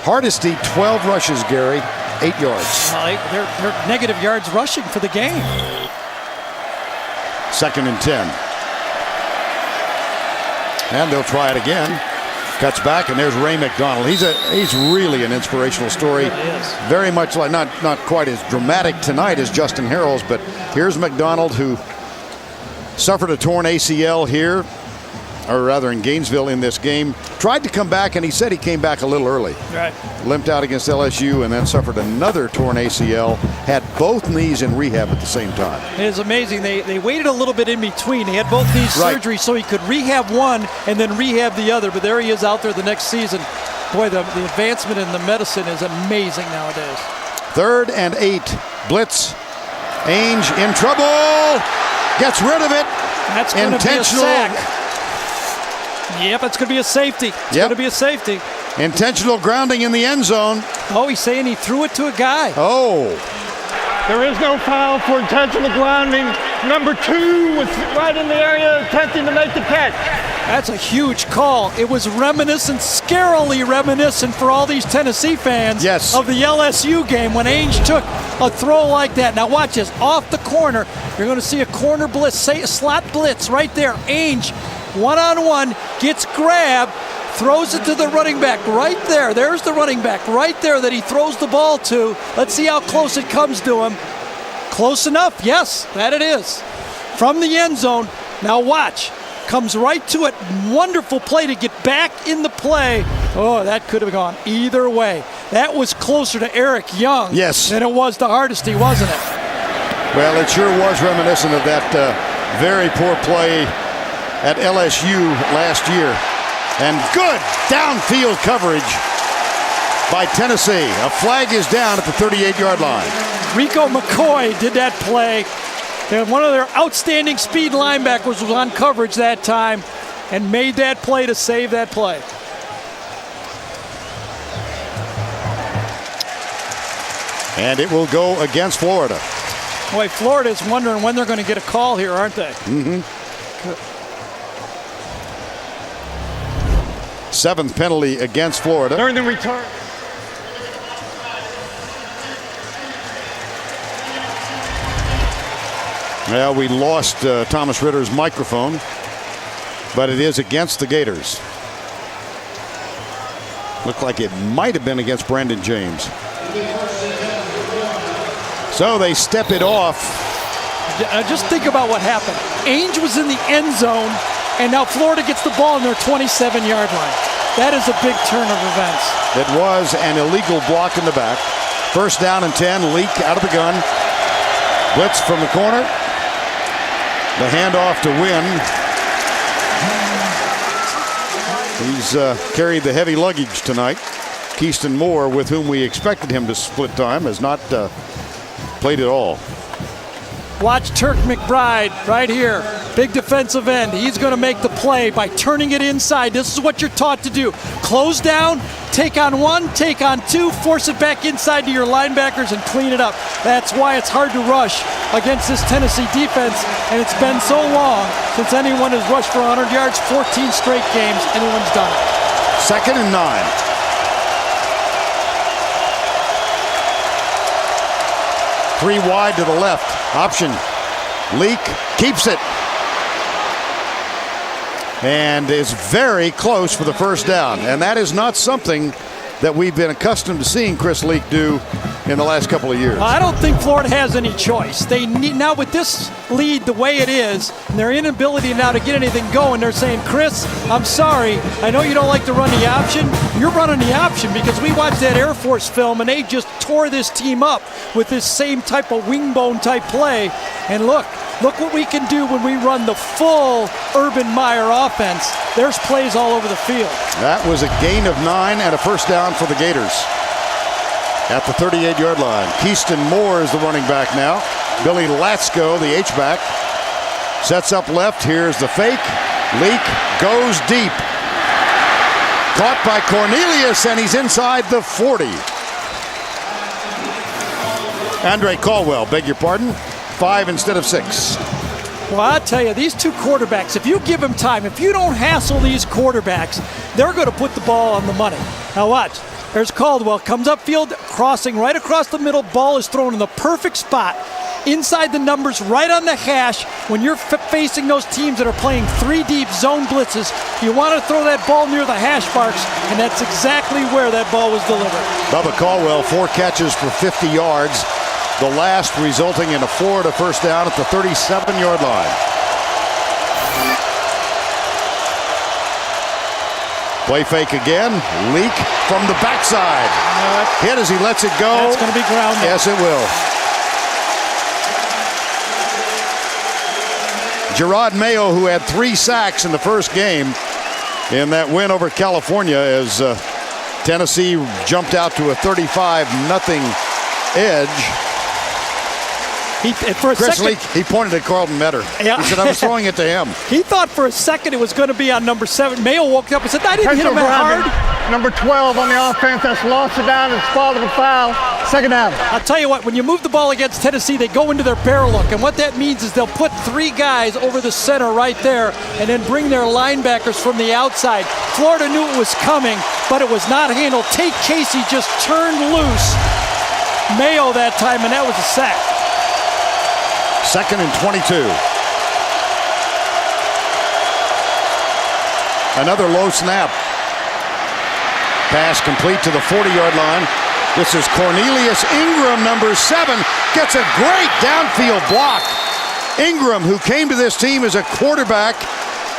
Hardesty, 12 rushes, Gary, 8 yards. They're negative yards rushing for the game. Second and 10. And they'll try it again. Cuts back, and there's Ray McDonald. He's really an inspirational story. Very much like, not quite as dramatic tonight as Justin Harrell's, but here's McDonald, who suffered a torn ACL here, or rather in Gainesville in this game. Tried to come back, and he said he came back a little early. Right. Limped out against LSU and then suffered another torn ACL. Had both knees in rehab at the same time. It is amazing. They waited a little bit in between. He had both knee surgery so he could rehab one and then rehab the other. But there he is out there the next season. Boy, the advancement in the medicine is amazing nowadays. 3rd and 8. Blitz. Ainge in trouble. Gets rid of it. That's going to be a sack. Yep, it's going to be a safety. It's going to be a safety. Intentional grounding in the end zone. Oh, he's saying he threw it to a guy. Oh. There is no foul for intentional grounding. Number 2 was right in the area attempting to make the catch. That's a huge call. It was reminiscent, scarily reminiscent for all these Tennessee fans of the LSU game when Ainge took a throw like that. Now watch this. Off the corner, you're going to see a corner blitz, slot blitz right there. Ainge, one-on-one, gets grabbed, throws it to the running back right there. There's the running back right there that he throws the ball to. Let's see how close it comes to him. Close enough. Yes, that it is. From the end zone. Now watch. Comes right to it. Wonderful play to get back in the play. Oh, that could have gone either way. That was closer to Eric Young than it was to Hardesty, wasn't it? Well, it sure was reminiscent of that very poor play at LSU last year. And good downfield coverage by Tennessee. A flag is down at the 38-yard line. Rico McCoy did that play. And one of their outstanding speed linebackers was on coverage that time and made that play to save that play. And it will go against Florida. Boy, Florida's wondering when they're going to get a call here, aren't they? Mm-hmm. 7th penalty against Florida. During the return. Well, we lost Thomas Ritter's microphone, but it is against the Gators. Looked like it might have been against Brandon James. So they step it off. Just think about what happened. Ainge was in the end zone, and now Florida gets the ball on their 27-yard line. That is a big turn of events. It was an illegal block in the back. 1st down and 10. Leak out of the gun. Blitz from the corner. The handoff to Wynn. He's carried the heavy luggage tonight. Keyston Moore, with whom we expected him to split time, has not played at all. Watch Turk McBride right here. Big defensive end. He's going to make the play by turning it inside. This is what you're taught to do. Close down, take on 1, take on 2, force it back inside to your linebackers and clean it up. That's why it's hard to rush against this Tennessee defense, and it's been so long since anyone has rushed for 100 yards, 14 straight games, anyone's done it. 2nd and 9. Three wide to the left. Option. Leak keeps it. And is very close for the 1st down. And that is not something that we've been accustomed to seeing Chris Leak do in the last couple of years. I don't think Florida has any choice. They need, now with this lead the way it is, and their inability now to get anything going, they're saying, Chris, I'm sorry, I know you don't like to run the option. You're running the option because we watched that Air Force film and they just tore this team up with this same type of wing bone type play. And look what we can do when we run the full Urban Meyer offense. There's plays all over the field. That was a gain of 9 and a 1st down for the Gators at the 38-yard line. Keyston Moore is the running back now. Billy Latsko, the H-back, sets up left. Here's the fake. Leak goes deep. Caught by Cornelius, and he's inside the 40. Andre Caldwell, beg your pardon, 5 instead of 6. Well, I tell you, these two quarterbacks, if you give them time, if you don't hassle these quarterbacks, they're going to put the ball on the money. Now watch. There's Caldwell, comes upfield, crossing right across the middle. Ball is thrown in the perfect spot. Inside the numbers, right on the hash. When you're facing those teams that are playing 3 deep zone blitzes, you want to throw that ball near the hash marks, and that's exactly where that ball was delivered. Bubba Caldwell, 4 catches for 50 yards. The last resulting in a Florida first down at the 37-yard line. Play fake again. Leak from the backside. Hit as he lets it go. That's going to be grounded. Yes, it will. Gerard Mayo, who had 3 sacks in the first game in that win over California, as Tennessee jumped out to a 35-0 edge. Chris Leak, he pointed at Carlton Metter. Yeah. He said, I was throwing it to him. He thought for a second it was going to be on number 7. Mayo woke up and said, I didn't hit him that hard. Number 12 on the offense. That's lost it down and spotted a foul. Second down. I'll tell you what, when you move the ball against Tennessee, they go into their barrel look. And what that means is they'll put 3 guys over the center right there and then bring their linebackers from the outside. Florida knew it was coming, but it was not handled. Tate Casey just turned loose Mayo that time, and that was a sack. 2nd and 22. Another low snap. Pass complete to the 40-yard line. This is Cornelius Ingram, number 7, gets a great downfield block. Ingram, who came to this team as a quarterback,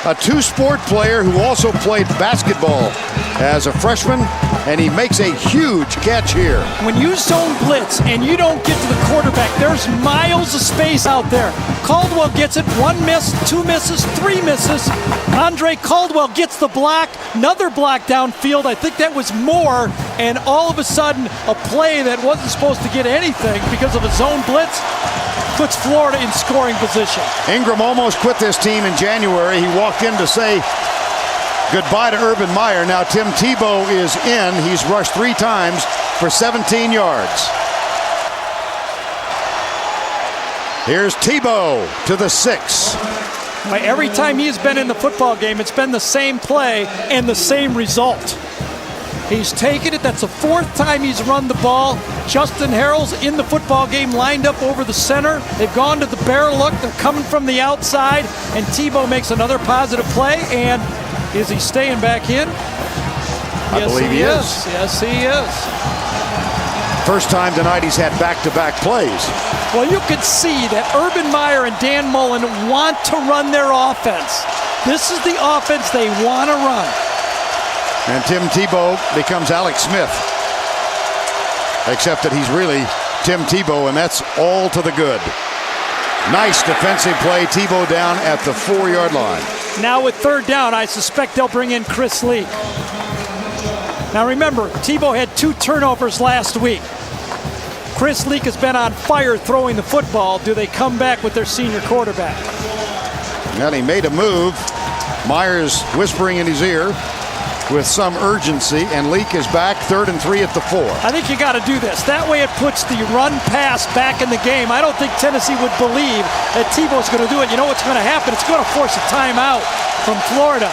a 2-sport player who also played basketball as a freshman, and he makes a huge catch here. When you zone blitz and you don't get to the quarterback, there's miles of space out there. Caldwell gets it, 1 miss, 2 misses, 3 misses. Andre Caldwell gets the block, another block downfield. I think that was more, and all of a sudden, a play that wasn't supposed to get anything because of a zone blitz puts Florida in scoring position. Ingram almost quit this team in January. He walked in to say goodbye to Urban Meyer. Now Tim Tebow is in. He's rushed 3 times for 17 yards. Here's Tebow to the 6. Every time he's been in the football game, it's been the same play and the same result. He's taken it. That's the 4th time he's run the ball. Justin Harrell's in the football game, lined up over the center. They've gone to the barrel look. They're coming from the outside, and Tebow makes another positive play. And is he staying back in? I believe he is. Yes, he is. First time tonight he's had back-to-back plays. Well, you can see that Urban Meyer and Dan Mullen want to run their offense. This is the offense they want to run. And Tim Tebow becomes Alex Smith. Except that he's really Tim Tebow, and that's all to the good. Nice defensive play. Tebow down at the 4-yard line. Now with 3rd down, I suspect they'll bring in Chris Leak. Now remember, Tebow had 2 turnovers last week. Chris Leak has been on fire throwing the football. Do they come back with their senior quarterback? And he made a move. Myers whispering in his ear with some urgency, and Leak is back. 3rd and 3 at the 4. I think you got to do this. That way it puts the run pass back in the game. I don't think Tennessee would believe that Tebow's going to do it. You know what's going to happen? It's going to force a timeout from Florida.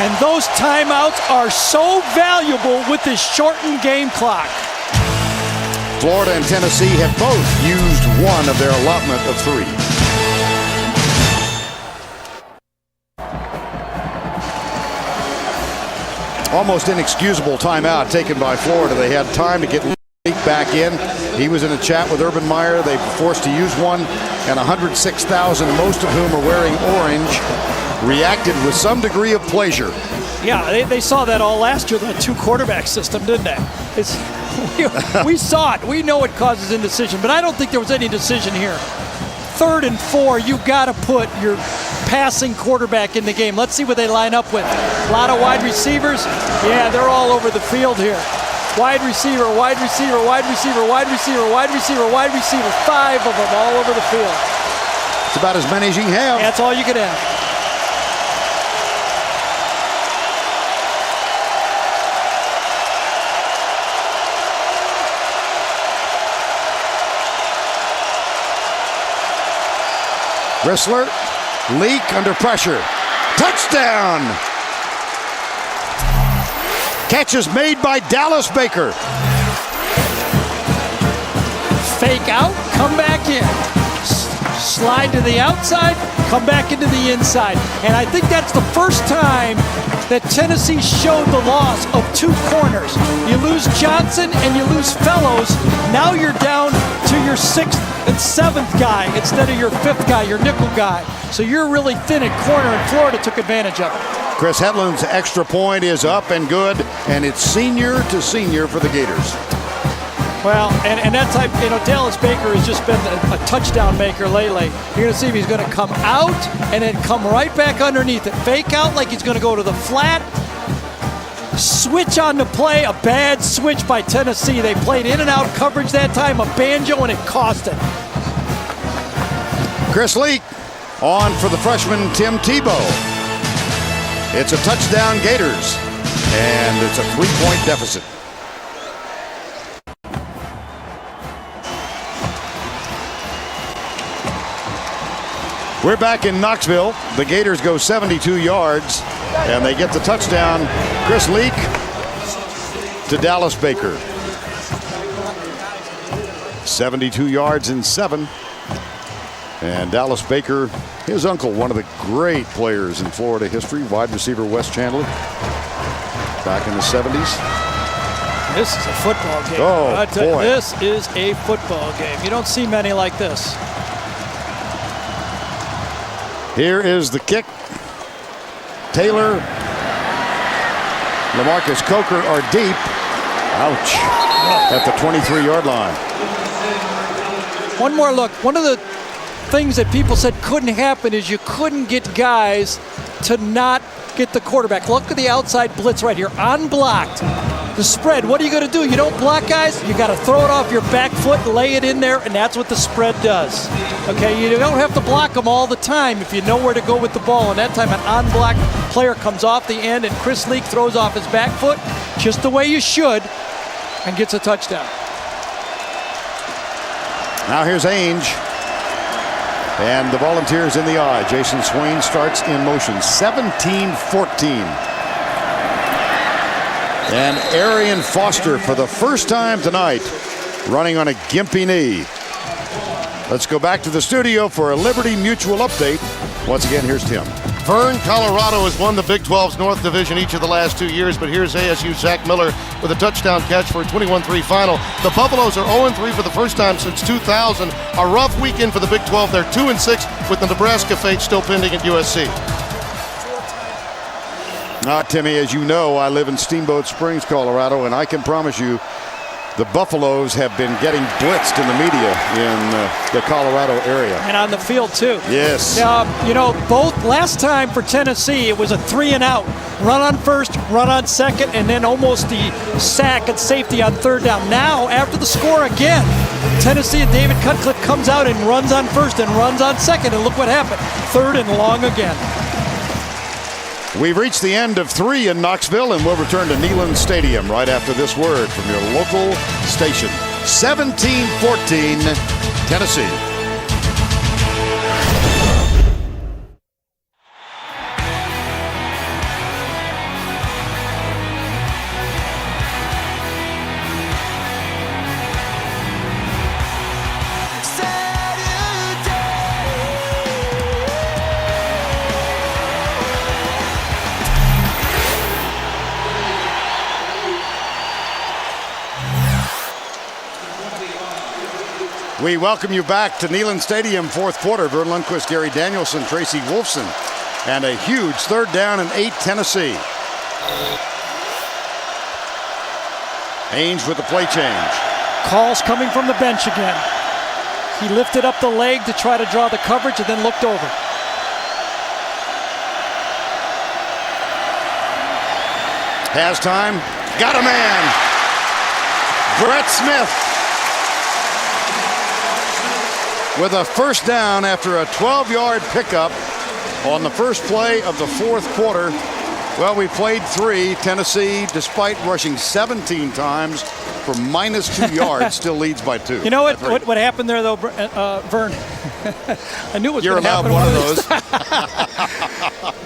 And those timeouts are so valuable with this shortened game clock. Florida and Tennessee have both used one of their allotment of 3. Almost inexcusable timeout taken by Florida. They had time to get Leak back in. He was in a chat with Urban Meyer. They were forced to use one, and 106,000, most of whom are wearing orange, reacted with some degree of pleasure. Yeah, they saw that all last year, the 2-quarterback system, didn't they? We saw it. We know it causes indecision, but I don't think there was any decision here. 3rd and 4, you got to put your passing quarterback in the game. Let's see what they line up with. A lot of wide receivers. Yeah, they're all over the field here. Wide receiver, wide receiver, wide receiver, wide receiver, wide receiver, wide receiver. 5 of them all over the field. It's about as many as you can have. That's all you can have. Grissler, Leak under pressure. Touchdown! Catch is made by Dallas Baker. Fake out, come back in. Slide to the outside, come back into the inside. And I think that's the first time that Tennessee showed the loss of 2 corners. You lose Johnson and you lose Fellows. Now you're down to your 6th and 7th guy instead of your 5th guy, your nickel guy. So you're really thin at corner, and Florida took advantage of it. Chris Hedlund's extra point is up and good, and it's senior to senior for the Gators. Well, and that type, Dallas Baker has just been a touchdown maker lately. You're going to see if he's going to come out and then come right back underneath it. Fake out like he's going to go to the flat. Switch on the play, a bad switch by Tennessee. They played in and out coverage that time, a banjo, and it cost it. Chris Leak on for the freshman Tim Tebow. It's a touchdown Gators, and it's a 3-point deficit. We're back in Knoxville. The Gators go 72 yards, and they get the touchdown. Chris Leak to Dallas Baker. 72 yards and 7. And Dallas Baker, his uncle, one of the great players in Florida history, wide receiver Wes Chandler, back in the 70s. This is a football game. Oh, I tell you, boy. this is a football game. You don't see many like this. Here is the kick. Taylor, LaMarcus Coker are deep. Ouch. At the 23-yard line. One more look. One of the things that people said couldn't happen is you couldn't get guys to not get the quarterback. Look at the outside blitz right here, unblocked. The spread, what are you going to do? You don't block guys, you got to throw it off your back foot, lay it in there, and that's what the spread does. Okay, you don't have to block them all the time if you know where to go with the ball. And that time an unblocked player comes off the end and Chris Leak throws off his back foot just the way you should and gets a touchdown. Now here's Ainge. And the Volunteers in the eye. Jason Swain starts in motion. 17-14. And Arian Foster for the first time tonight running on a gimpy knee. Let's go back to the studio for a Liberty Mutual update. Once again, here's Tim. Vern, Colorado has won the Big 12's North Division each of the last 2 years, but here's ASU's Zach Miller with a touchdown catch for a 21-3 final. The Buffaloes are 0-3 for the first time since 2000. A rough weekend for the Big 12. They're 2-6 with the Nebraska fate still pending at USC. Timmy, as you know, I live in Steamboat Springs, Colorado, and I can promise you the Buffaloes have been getting blitzed in the media in the Colorado area. And on the field, too. Yes. Both last time for Tennessee, it was a 3-and-out. Run on first, run on second, and then almost the sack and safety on third down. Now, after the score again, Tennessee and David Cutcliffe comes out and runs on first and runs on second, and look what happened. 3rd and long again. We've reached the end of 3 in Knoxville, and we'll return to Neyland Stadium right after this word from your local station. 17-14, Tennessee. We welcome you back to Neyland Stadium, 4th quarter. Vern Lundquist, Gary Danielson, Tracy Wolfson, and a huge 3rd down and 8 Tennessee. Ainge with the play change. Calls coming from the bench again. He lifted up the leg to try to draw the coverage and then looked over. Has time, got a man. Brett Smith with a first down after a 12-yard pickup on the first play of the fourth quarter. Well, we played 3. Tennessee, despite rushing 17 times for -2 yards, still leads by 2. You know what happened there, though, Vern? I knew it was You're going to happen. allowed one of those.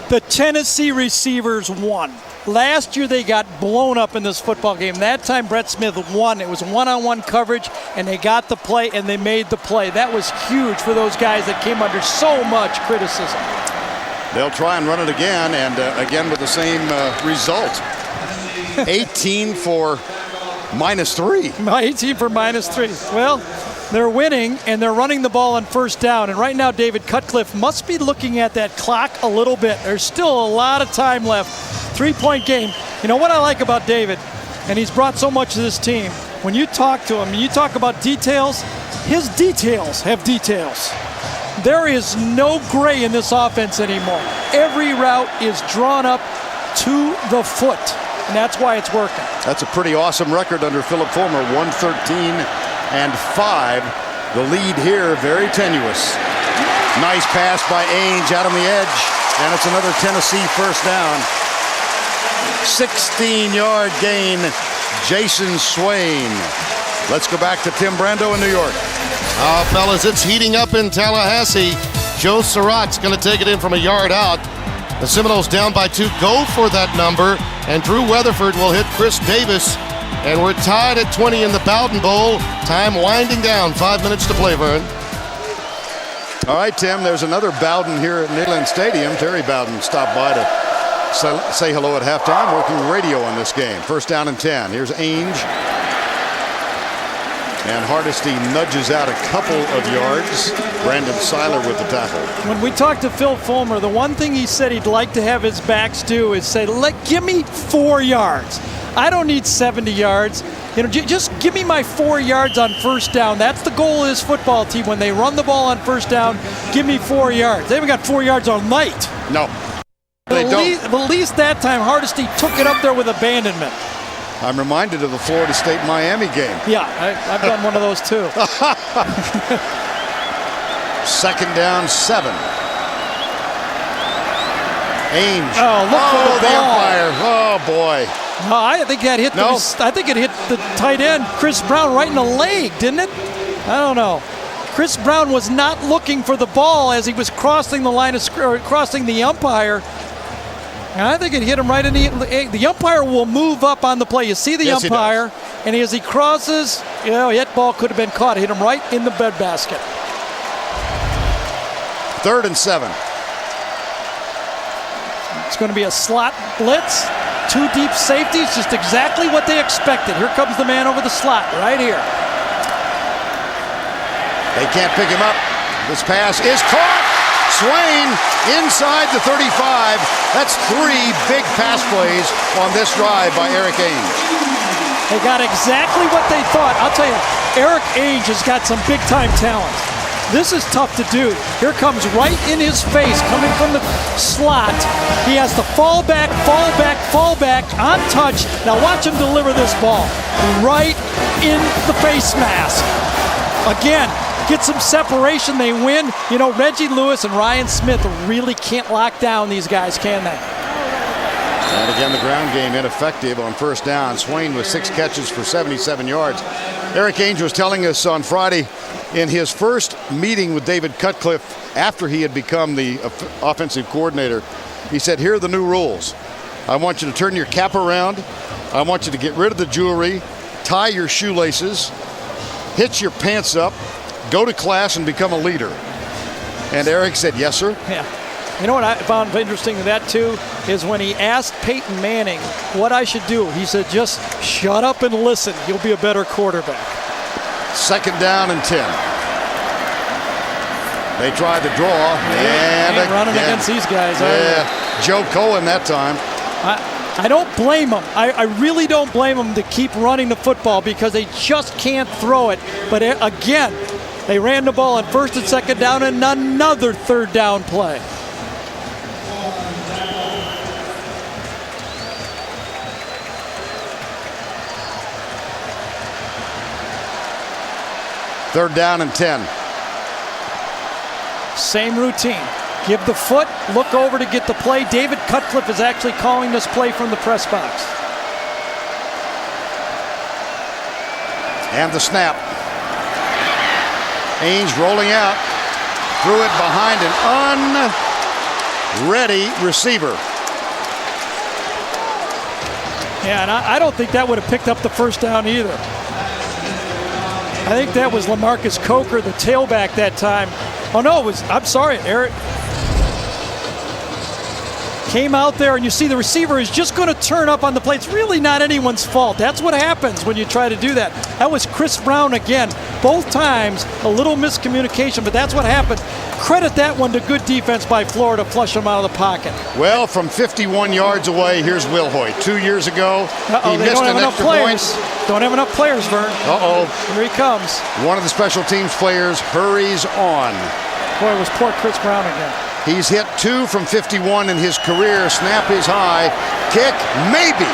The Tennessee receivers won. Last year they got blown up in this football game. That time Brett Smith won. It was one-on-one coverage, and they got the play, and they made the play. That was huge for those guys that came under so much criticism. They'll try and run it again, and again with the same result. 18 for -3. 18 for -3. Well, they're winning, and they're running the ball on first down. And right now, David Cutcliffe must be looking at that clock a little bit. There's still a lot of time left. 3-point game. You know what I like about David, and he's brought so much to this team. When you talk to him, and you talk about details, his details have details. There is no gray in this offense anymore. Every route is drawn up to the foot, and that's why it's working. That's a pretty awesome record under Philip Fulmer, 113-5. The lead here, very tenuous. Nice pass by Ainge out on the edge, and it's another Tennessee first down. 16-yard gain, Jason Swain. Let's go back to Tim Brando in New York. Fellas, it's heating up in Tallahassee. Joe Surratt's going to take it in from a yard out. The Seminoles down by 2, go for that number, and Drew Weatherford will hit Chris Davis, and we're tied at 20 in the Bowden Bowl. Time winding down, 5 minutes to play, Vern. All right, Tim, there's another Bowden here at Neyland Stadium. Terry Bowden stopped by to say hello at halftime, working radio on this game. First down and 10. Here's Ainge. And Hardesty nudges out a couple of yards. Brandon Seiler with the tackle. When we talked to Phil Fulmer, the one thing he said he'd like to have his backs do is say, give me 4 yards. I don't need 70 yards. You know, just give me my 4 yards on first down. That's the goal of this football team. When they run the ball on first down, give me 4 yards. They haven't got 4 yards all night. No, they don't. At least that time, Hardesty took it up there with abandonment. I'm reminded of the Florida State-Miami game. Yeah, I've done one of those too. Second down, 7. Ainge. Oh, look for the ball. Umpire. Oh, boy. No, I think that hit. No. I think it hit the tight end, Chris Brown, right in the leg, didn't it? I don't know. Chris Brown was not looking for the ball as he was crossing the line of crossing the umpire. And I think it hit him right in the umpire will move up on the play. You see the umpire, and as he crosses, you know, that ball could have been caught. It hit him right in the breadbasket. 3rd and 7. It's going to be a slot blitz. 2 deep safeties, just exactly what they expected. Here comes the man over the slot right here. They can't pick him up. This pass is caught. Swain inside the 35. That's 3 big pass plays on this drive by Eric Ainge. They got exactly what they thought. I'll tell you, Eric Ainge has got some big-time talent. This is tough to do. Here comes right in his face, coming from the slot. He has to fall back, untouched. Now watch him deliver this ball. Right in the face mask. Again, get some separation, they win. You know, Reggie Lewis and Ryan Smith really can't lock down these guys, can they? And again, the ground game ineffective on first down. Swain with 6 catches for 77 yards. Eric Ainge was telling us on Friday in his first meeting with David Cutcliffe after he had become the offensive coordinator, he said, here are the new rules. I want you to turn your cap around. I want you to get rid of the jewelry, tie your shoelaces, hitch your pants up, go to class and become a leader. And Eric said, yes, sir. Yeah. You know what I found interesting in that, too, is when he asked Peyton Manning what I should do, he said, just shut up and listen. You'll be a better quarterback. 2nd down and 10. They tried to draw. And ain't running against these guys. Yeah, Joe Cohen that time. I don't blame them. I really don't blame them to keep running the football because they just can't throw it. But again, they ran the ball on 1st and 2nd down and another 3rd down play. 3rd down and 10. Same routine. Give the foot, look over to get the play. David Cutcliffe is actually calling this play from the press box. And the snap. Ainge rolling out. Threw it behind an unready receiver. Yeah, and I don't think that would have picked up the first down either. I think that was LaMarcus Coker, the tailback that time. Oh no, it was, I'm sorry, Eric. Came out there and you see the receiver is just going to turn up on the play. It's really not anyone's fault. That's what happens when you try to do that. That was Chris Brown again. Both times, a little miscommunication, but that's what happened. Credit that one to good defense by Florida, flush him out of the pocket. Well, from 51 yards away, here's Will Hoyt. 2 years ago, he missed an extra point. Don't have enough players, Vern. Uh-oh. Here he comes. One of the special teams players hurries on. Boy, it was poor Chris Brown again. He's hit 2 from 51 in his career. Snap is high. Kick, maybe.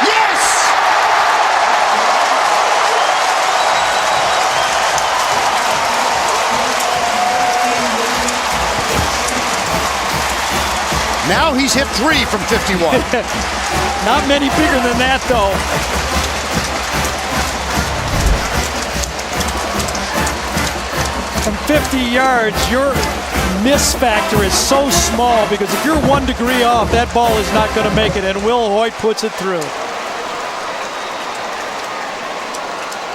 Yes! Now he's hit 3 from 51. Not many bigger than that, though. From 50 yards, your miss factor is so small because if you're 1 degree off, that ball is not going to make it, and Will Hoyt puts it through.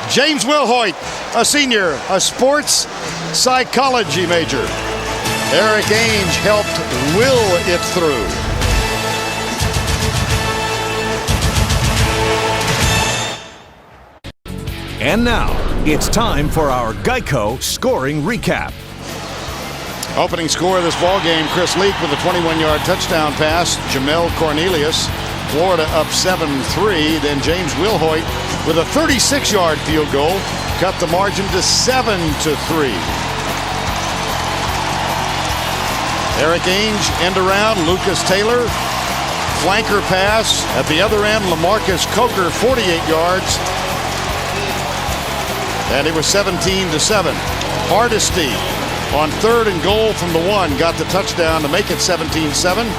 James Will Hoyt, a senior, a sports psychology major. Eric Ainge helped will it through. And now, it's time for our Geico scoring recap. Opening score of this ball game, Chris Leak with a 21-yard touchdown pass. Jamel Cornelius, Florida up 7-3. Then James Will Hoyt with a 36-yard field goal, cut the margin to 7-3. Eric Ainge, end around, Lucas Taylor, flanker pass. At the other end, LaMarcus Coker, 48 yards. And it was 17-7. Hardesty on 3rd and goal from the 1 got the touchdown to make it 17-7.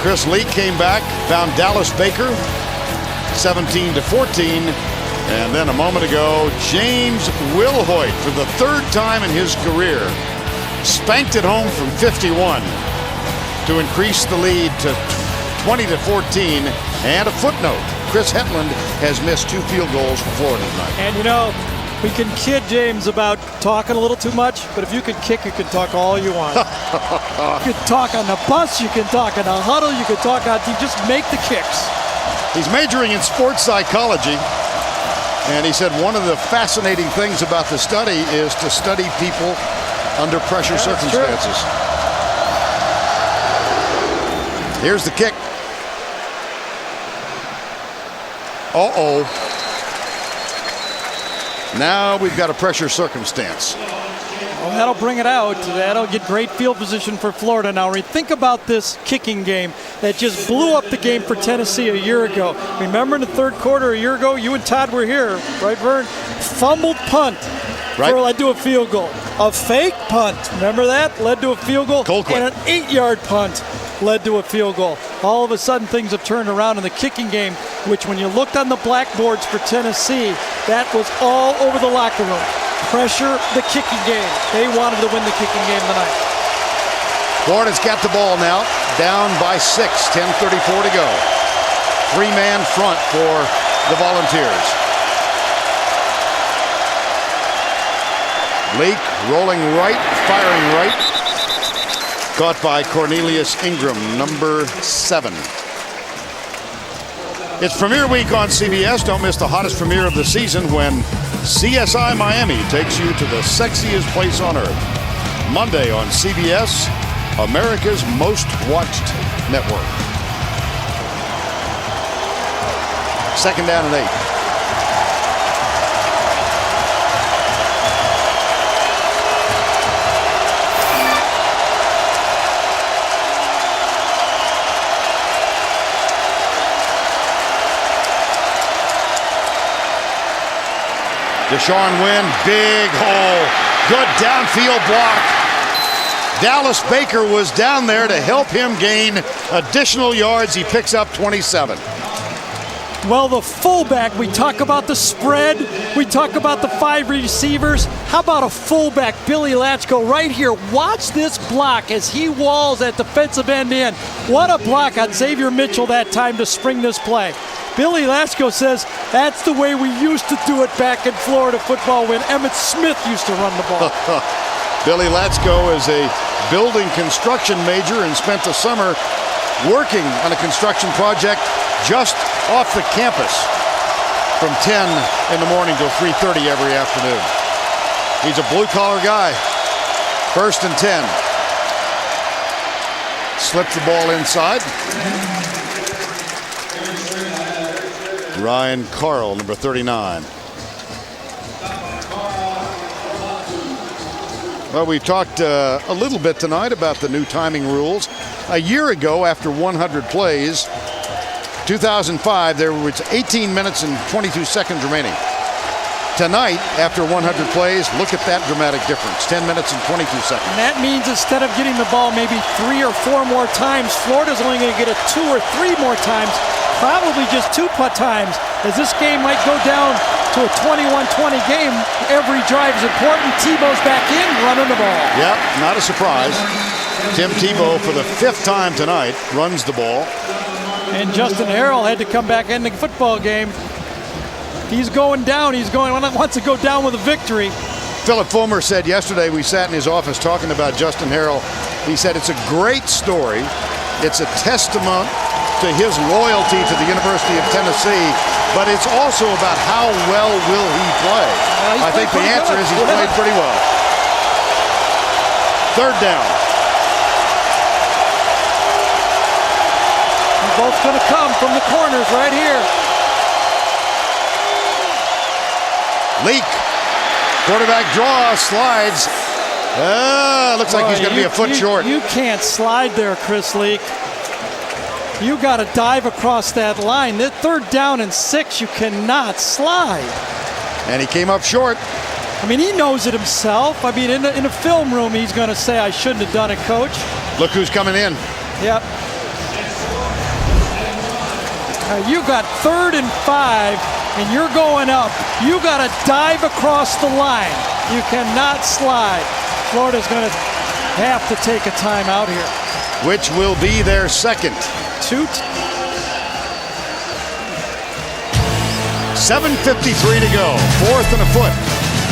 Chris Leak came back, found Dallas Baker, 17-14. And then a moment ago, James Will Hoyt, for the 3rd time in his career, spanked it home from 51 to increase the lead to 20-14. And a footnote, Chris Hetland has missed 2 field goals for Florida tonight. And you know, we can kid James about talking a little too much, but if you can kick, you can talk all you want. You can talk on the bus, you can talk in a huddle, you can talk on, you just make the kicks. He's majoring in sports psychology, and he said one of the fascinating things about the study is to study people under pressure circumstances. Here's the kick. Uh-oh. Now we've got a pressure circumstance. Well, that'll bring it out. That'll get great field position for Florida. Now, think about this kicking game that just blew up the game for Tennessee a year ago. Remember in the 3rd quarter a year ago, you and Todd were here, right, Vern? Fumbled punt led to a field goal. A fake punt, remember that? Led to a field goal. And an 8-yard punt led to a field goal. All of a sudden, things have turned around in the kicking game, which when you looked on the blackboards for Tennessee, that was all over the locker room. Pressure the kicking game. They wanted to win the kicking game tonight. Florida's got the ball now, down by 6, 10:34 to go. 3-man front for the Volunteers. Leak rolling right, firing right. Caught by Cornelius Ingram, number 7. It's premiere week on CBS. Don't miss the hottest premiere of the season when CSI Miami takes you to the sexiest place on earth. Monday on CBS, America's most watched network. 2nd down and 8. Deshaun Wynn, big hole. Good downfield block. Dallas Baker was down there to help him gain additional yards. He picks up 27. Well, the fullback, we talk about the spread, we talk about the 5 receivers. How about a fullback, Billy Latchko, right here? Watch this block as he walls at defensive end in. What a block on Xavier Mitchell that time to spring this play. Billy Latchko says that's the way we used to do it back in Florida football when Emmitt Smith used to run the ball. Billy Latchko is a building construction major and spent the summer working on a construction project just off the campus from 10 in the morning till 3:30 every afternoon. He's a blue-collar guy. 1st and 10. Slipped the ball inside. Ryan Carl, number 39. Well, we've talked a little bit tonight about the new timing rules. A year ago, after 100 plays, 2005, there was 18 minutes and 22 seconds remaining. Tonight, after 100 plays, look at that dramatic difference, 10 minutes and 22 seconds. And that means instead of getting the ball maybe 3 or 4 more times, Florida's only going to get it 2 or 3 more times, probably just 2 times, as this game might go down to a 21-20 game. Every drive is important. Tebow's back in, running the ball. Yep, not a surprise. Tim Tebow, for the 5th time tonight, runs the ball. And Justin Harrell had to come back in the football game. He's going down. Wants to go down with a victory. Philip Fulmer said yesterday, we sat in his office talking about Justin Harrell. He said it's a great story. It's a testament to his loyalty to the University of Tennessee, but it's also about how well will he play. I think the answer is he's played pretty well. 3rd down. They're both going to come from the corners right here. Leak. Quarterback draw, slides. Looks like he's going to be a foot short. You can't slide there, Chris Leak. You got to dive across that line. That 3rd down and 6, you cannot slide. And he came up short. I mean, he knows it himself. I mean, in a film room, he's going to say, I shouldn't have done it, coach. Look who's coming in. Yep. You got 3rd and 5, and you're going up. You got to dive across the line. You cannot slide. Florida's going to have to take a timeout here. Which will be their 2nd. 7:53 to go. 4th and a foot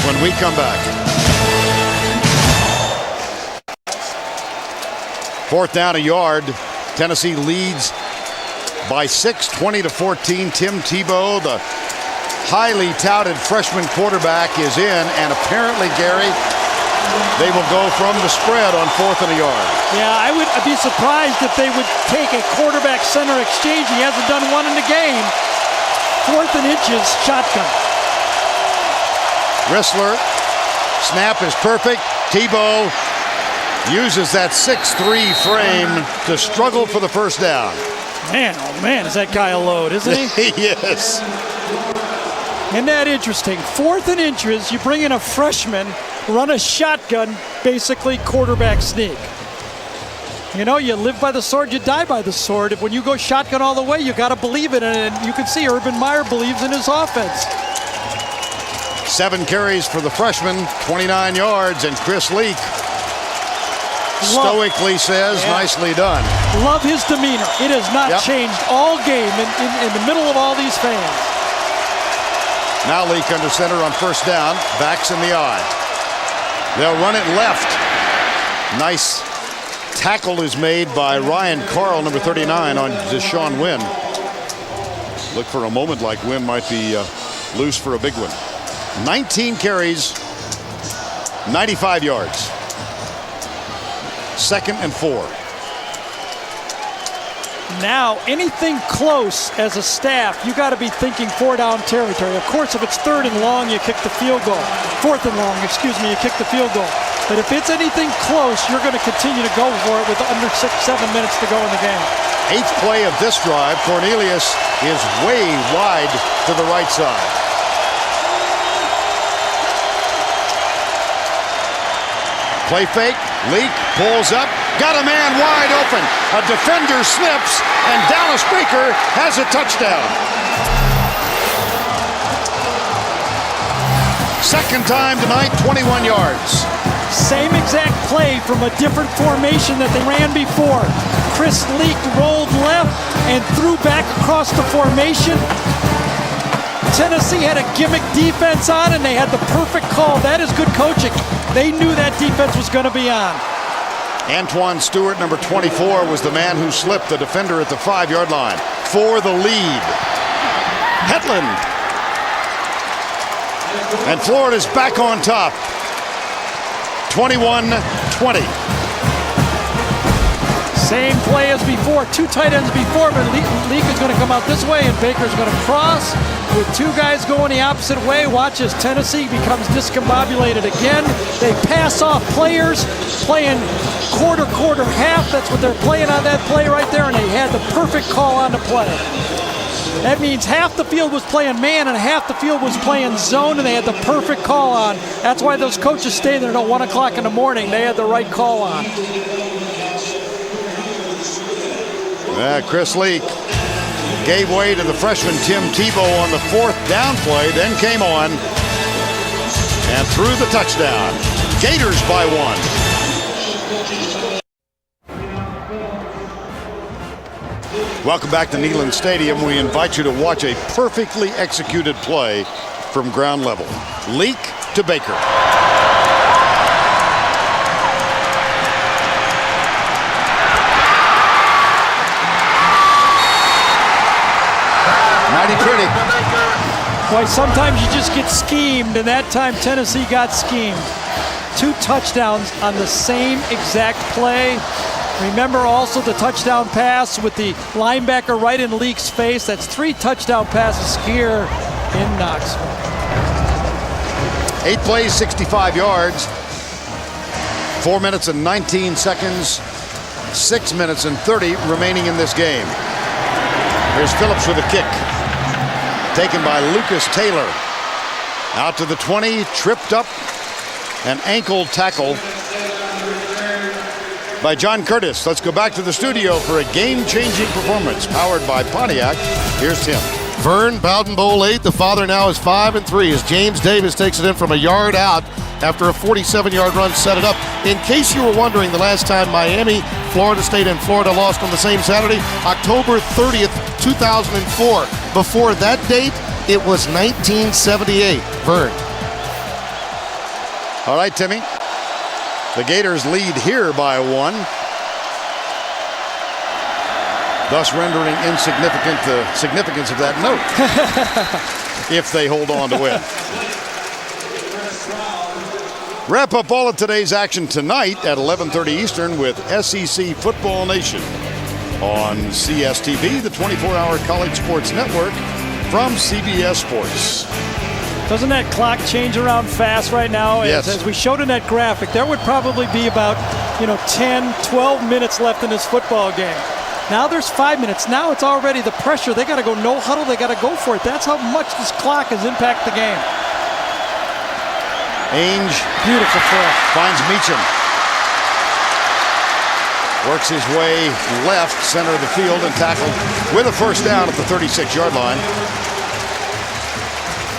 when we come back. 4th down, a yard. Tennessee leads by 6, 20-14. Tim Tebow, the highly touted freshman quarterback, is in, and apparently, Gary, they will go from the spread on 4th and a yard. Yeah, I'd be surprised if they would take a quarterback center exchange. He hasn't done one in the game. 4th and inches, shotgun. Rissler, snap is perfect. Tebow uses that 6'3" frame to struggle for the 1st down. Man, oh man, is that guy a load, isn't he? Yes. Isn't that interesting? 4th and inches, you bring in a freshman, run a shotgun, basically quarterback sneak. You know, you live by the sword, you die by the sword. When you go shotgun all the way, you got to believe it, and you can see Urban Meyer believes in his offense. 7 carries for the freshman, 29 yards, and Chris Leak stoically says, nicely done. Love his demeanor. It has not changed all game in the middle of all these fans. Now Leak under center on 1st down, backs in the eye. They'll run it left. Nice tackle is made by Ryan Carl, number 39, on Deshaun Wynn. Look for a moment like Wynn might be loose for a big one. 19 carries, 95 yards. 2nd and 4. Now, anything close as a staff, you got to be thinking 4-down territory. Of course, if it's 3rd and long, you kick the field goal. 4th and long, excuse me, you kick the field goal. But if it's anything close, you're going to continue to go for it with under 6-7 minutes to go in the game. 8th play of this drive, Cornelius is way wide to the right side. Play fake, Leak pulls up, got a man wide open. A defender slips, and Dallas Baker has a touchdown. Second time tonight, 21 yards. Same exact play from a different formation that they ran before. Chris Leak rolled left and threw back across the formation. Tennessee had a gimmick defense on, and they had the perfect call. That is good coaching. They knew that defense was going to be on. Antoine Stewart, number 24, was the man who slipped the defender at the 5-yard line for the lead. Hetland. And Florida's back on top. 21-20. Same play as before, 2 tight ends before, but Leak is going to come out this way and Baker's going to cross with 2 guys going the opposite way. Watch as Tennessee becomes discombobulated again. They pass off players, playing quarter, half. That's what they're playing on that play right there, and they had the perfect call on the play. That means half the field was playing man and half the field was playing zone, and they had the perfect call on. That's why those coaches stay there until 1 o'clock in the morning. They had the right call on. Chris Leak gave way to the freshman Tim Tebow on the 4th down play, then came on and threw the touchdown. Gators by 1. Welcome back to Neyland Stadium. We invite you to watch a perfectly executed play from ground level. Leak to Baker. Mighty pretty. Boy, sometimes you just get schemed, and that time Tennessee got schemed. 2 touchdowns on the same exact play. Remember also the touchdown pass with the linebacker right in Leak's face. That's 3 touchdown passes here in Knoxville. 8 plays, 65 yards. 4 minutes and 19 seconds. 6 minutes and 30 remaining in this game. Here's Phillips with a kick. Taken by Lucas Taylor. Out to the 20, tripped up. An ankle tackle by John Curtis. Let's go back to the studio for a game-changing performance powered by Pontiac. Here's Tim. Vern Bowden Bowl 8. The father now is 5-3 as James Davis takes it in from a yard out after a 47-yard run set it up. In case you were wondering, the last time Miami, Florida State, and Florida lost on the same Saturday, October 30th, 2004. Before that date, it was 1978. Vern. All right, Timmy. The Gators lead here by 1. Thus rendering insignificant the significance of that note. If they hold on to win. Wrap up all of today's action tonight at 11:30 Eastern with SEC Football Nation on CSTV, the 24-hour college sports network from CBS Sports. Doesn't that clock change around fast right now? Yes. As we showed in that graphic, there would probably be about 10, 12 minutes left in this football game. Now there's 5 minutes. Now it's already the pressure. They got to go no huddle. They got to go for it. That's how much this clock has impacted the game. Ainge. Beautiful throw. Finds Meacham. Works his way left, center of the field, and tackled with a first down at the 36-yard line.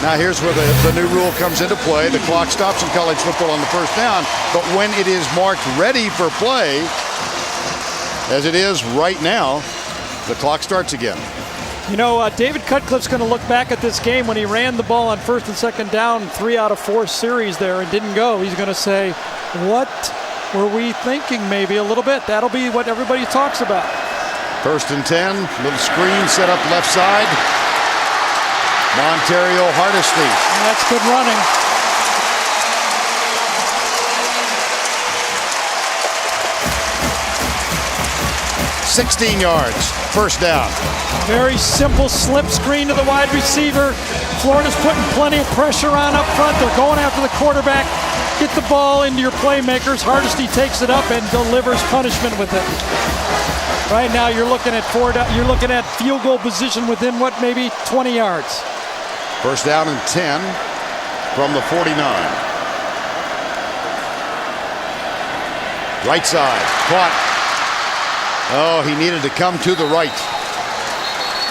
Now here's where the new rule comes into play. The clock stops in college football on the first down, but when it is marked ready for play, as it is right now, the clock starts again. David Cutcliffe's going to look back at this game when he ran the ball on 1st and 2nd down, 3 out of 4 series there and didn't go. He's going to say, what were we thinking maybe a little bit? That'll be what everybody talks about. 1st and 10, little screen set up left side. Montario Hardesty. That's good running. $16 yards, first down. Very simple slip screen to the wide receiver. Florida's putting plenty of pressure on up front. They're going after the quarterback. Get the ball into your playmakers. Hardesty takes it up and delivers punishment with it. Right now you're looking at field goal position within maybe 20 yards. First down and 10 from the 49. Right side, caught. Oh, he needed to come to the right.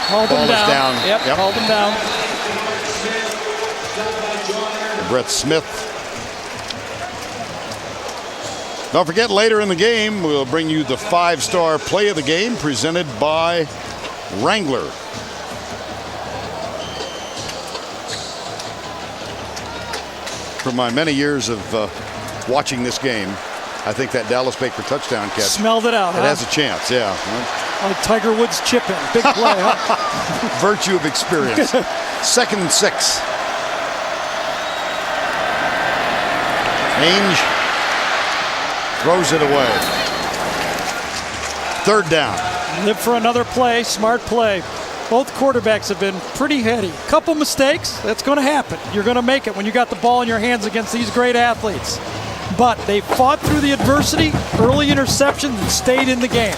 Called him down. Yep, called him down. Brett Smith. Don't forget, later in the game, we'll bring you the 5-star play of the game presented by Wrangler. For my many years of watching this game, I think that Dallas Baker touchdown catch. Smelled it out, It has a chance, yeah. Like Tiger Woods chipping. Big play, huh? Virtue of experience. 2nd and 6. Ainge throws it away. 3rd down. Live for another play. Smart play. Both quarterbacks have been pretty heady. Couple mistakes, that's going to happen. You're going to make it when you got the ball in your hands against these great athletes. But they fought through the adversity, early interceptions, and stayed in the game.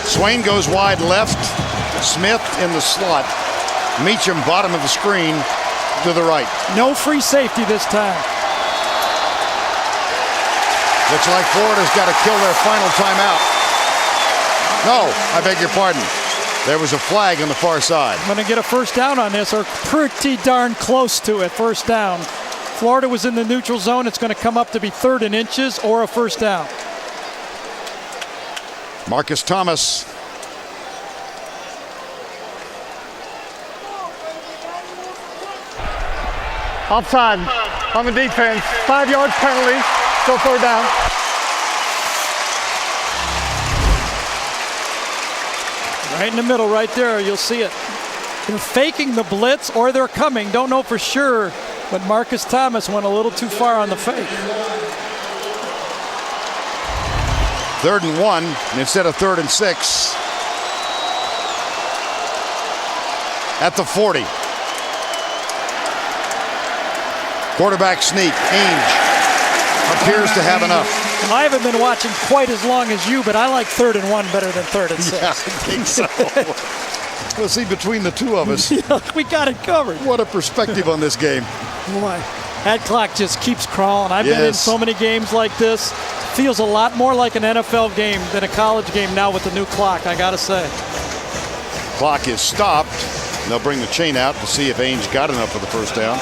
Swain goes wide left. Smith in the slot. Meacham bottom of the screen to the right. No free safety this time. Looks like Florida's got to kill their final timeout. No, I beg your pardon. There was a flag on the far side. Going to get a 1st down on this, or pretty darn close to it. 1st down. Florida was in the neutral zone. It's going to come up to be 3rd and inches or a 1st down. Marcus Thomas. Offside on the defense. 5-yard penalty. Still 3rd down. Right in the middle, right there, you'll see it. They're faking the blitz or they're coming. Don't know for sure, but Marcus Thomas went a little too far on the fake. 3rd and 1 instead of 3rd and 6. At the 40. Quarterback sneak. Ainge appears to have enough. I haven't been watching quite as long as you, but I like 3rd and 1 better than 3rd and 6. Yeah, I think so. We'll see, between the two of us. Yeah, we got it covered. What a perspective on this game. Boy, that clock just keeps crawling. I've been in so many games like this. Feels a lot more like an NFL game than a college game now with the new clock, I got to say. Clock is stopped. They'll bring the chain out to see if Ainge got enough for the 1st down.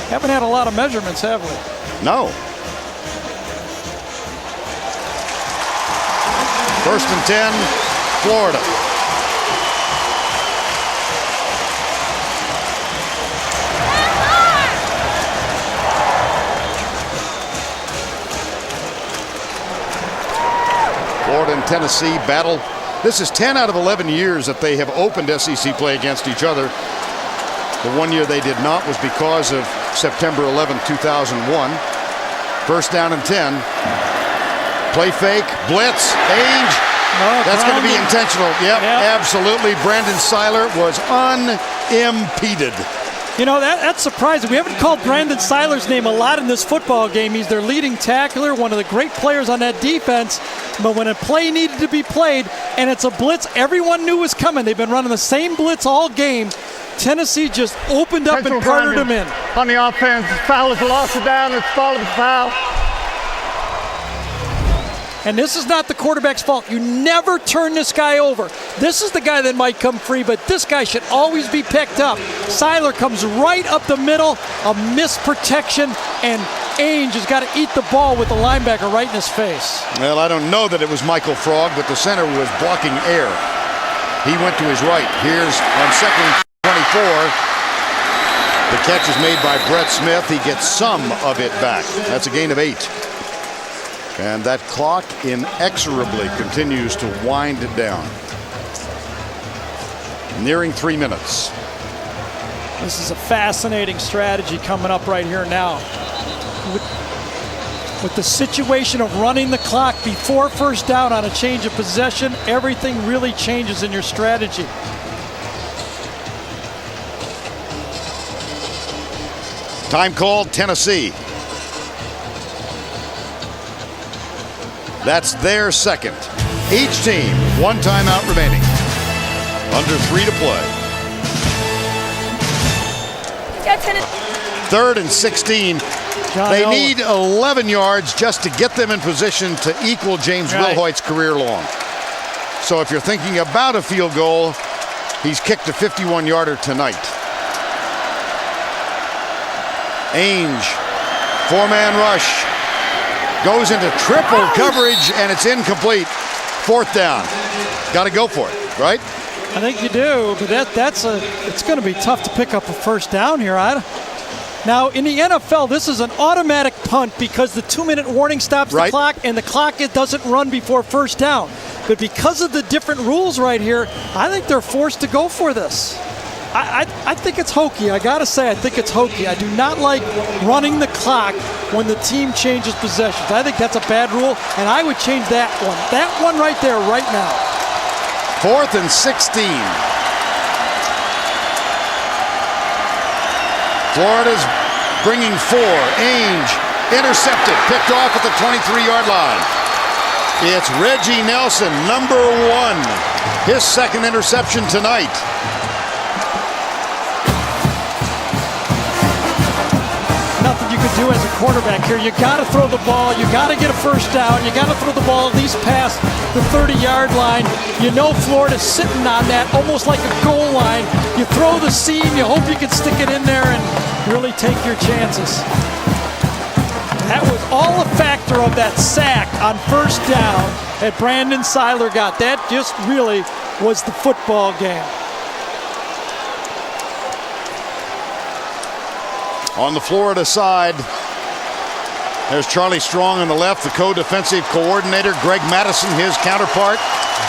Haven't had a lot of measurements, have we? No. 1st and 10, Florida. Florida and Tennessee battle. This is 10 out of 11 years that they have opened SEC play against each other. The one year they did not was because of September 11, 2001. 1st down and 10. Play fake, blitz, Ainge. That's going to be intentional. Yep, absolutely. Brandon Seiler was unimpeded. You know, that's surprising. We haven't called Brandon Seiler's name a lot in this football game. He's their leading tackler, one of the great players on that defense. But when a play needed to be played, and it's a blitz everyone knew was coming, they've been running the same blitz all game. Tennessee just opened up and cornered him in. On the offense, foul is a loss of down. It's followed the foul. And this is not the quarterback's fault. You never turn this guy over. This is the guy that might come free, but this guy should always be picked up. Seiler comes right up the middle, a misprotection, and Ainge has got to eat the ball with the linebacker right in his face. Well, I don't know that it was Michael Frog, but the center was blocking air. He went to his right. Here's on 2nd and 24. The catch is made by Brett Smith. He gets some of it back. That's a gain of 8. And that clock inexorably continues to wind it down. Nearing 3 minutes. This is a fascinating strategy coming up right here now. With the situation of running the clock before 1st down on a change of possession, everything really changes in your strategy. Time called, Tennessee. That's their 2nd. Each team, 1 timeout remaining. Under 3 to play. 3rd and 16. They need 11 yards just to get them in position to equal James Wilhoit's career long. So if you're thinking about a field goal, he's kicked a 51-yarder tonight. Ainge, 4-man rush, goes into triple coverage, and it's incomplete. 4th down. Got to go for it, right? I think you do, but it's going to be tough to pick up a 1st down here. Now, in the NFL, this is an automatic punt because the 2-minute warning stops the clock, and the clock doesn't run before 1st down. But because of the different rules right here, I think they're forced to go for this. I think it's hokey. I got to say, I think it's hokey. I do not like running the clock when the team changes possessions. I think that's a bad rule, and I would change that one. That one right there, right now. 4th and 16. Florida's bringing 4. Ainge intercepted, picked off at the 23-yard line. It's Reggie Nelson, number 1. His 2nd interception tonight. Nothing you can do as a quarterback here. You got to throw the ball. You got to get a 1st down. You got to throw the ball at least past the 30-yard line. You know Florida's sitting on that almost like a goal line. You throw the seam. You hope you can stick it in there and really take your chances. That was all a factor of that sack on 1st down that Brandon Seiler got. That just really was the football game. On the Florida side, there's Charlie Strong on the left, the co-defensive coordinator. Greg Madison, his counterpart.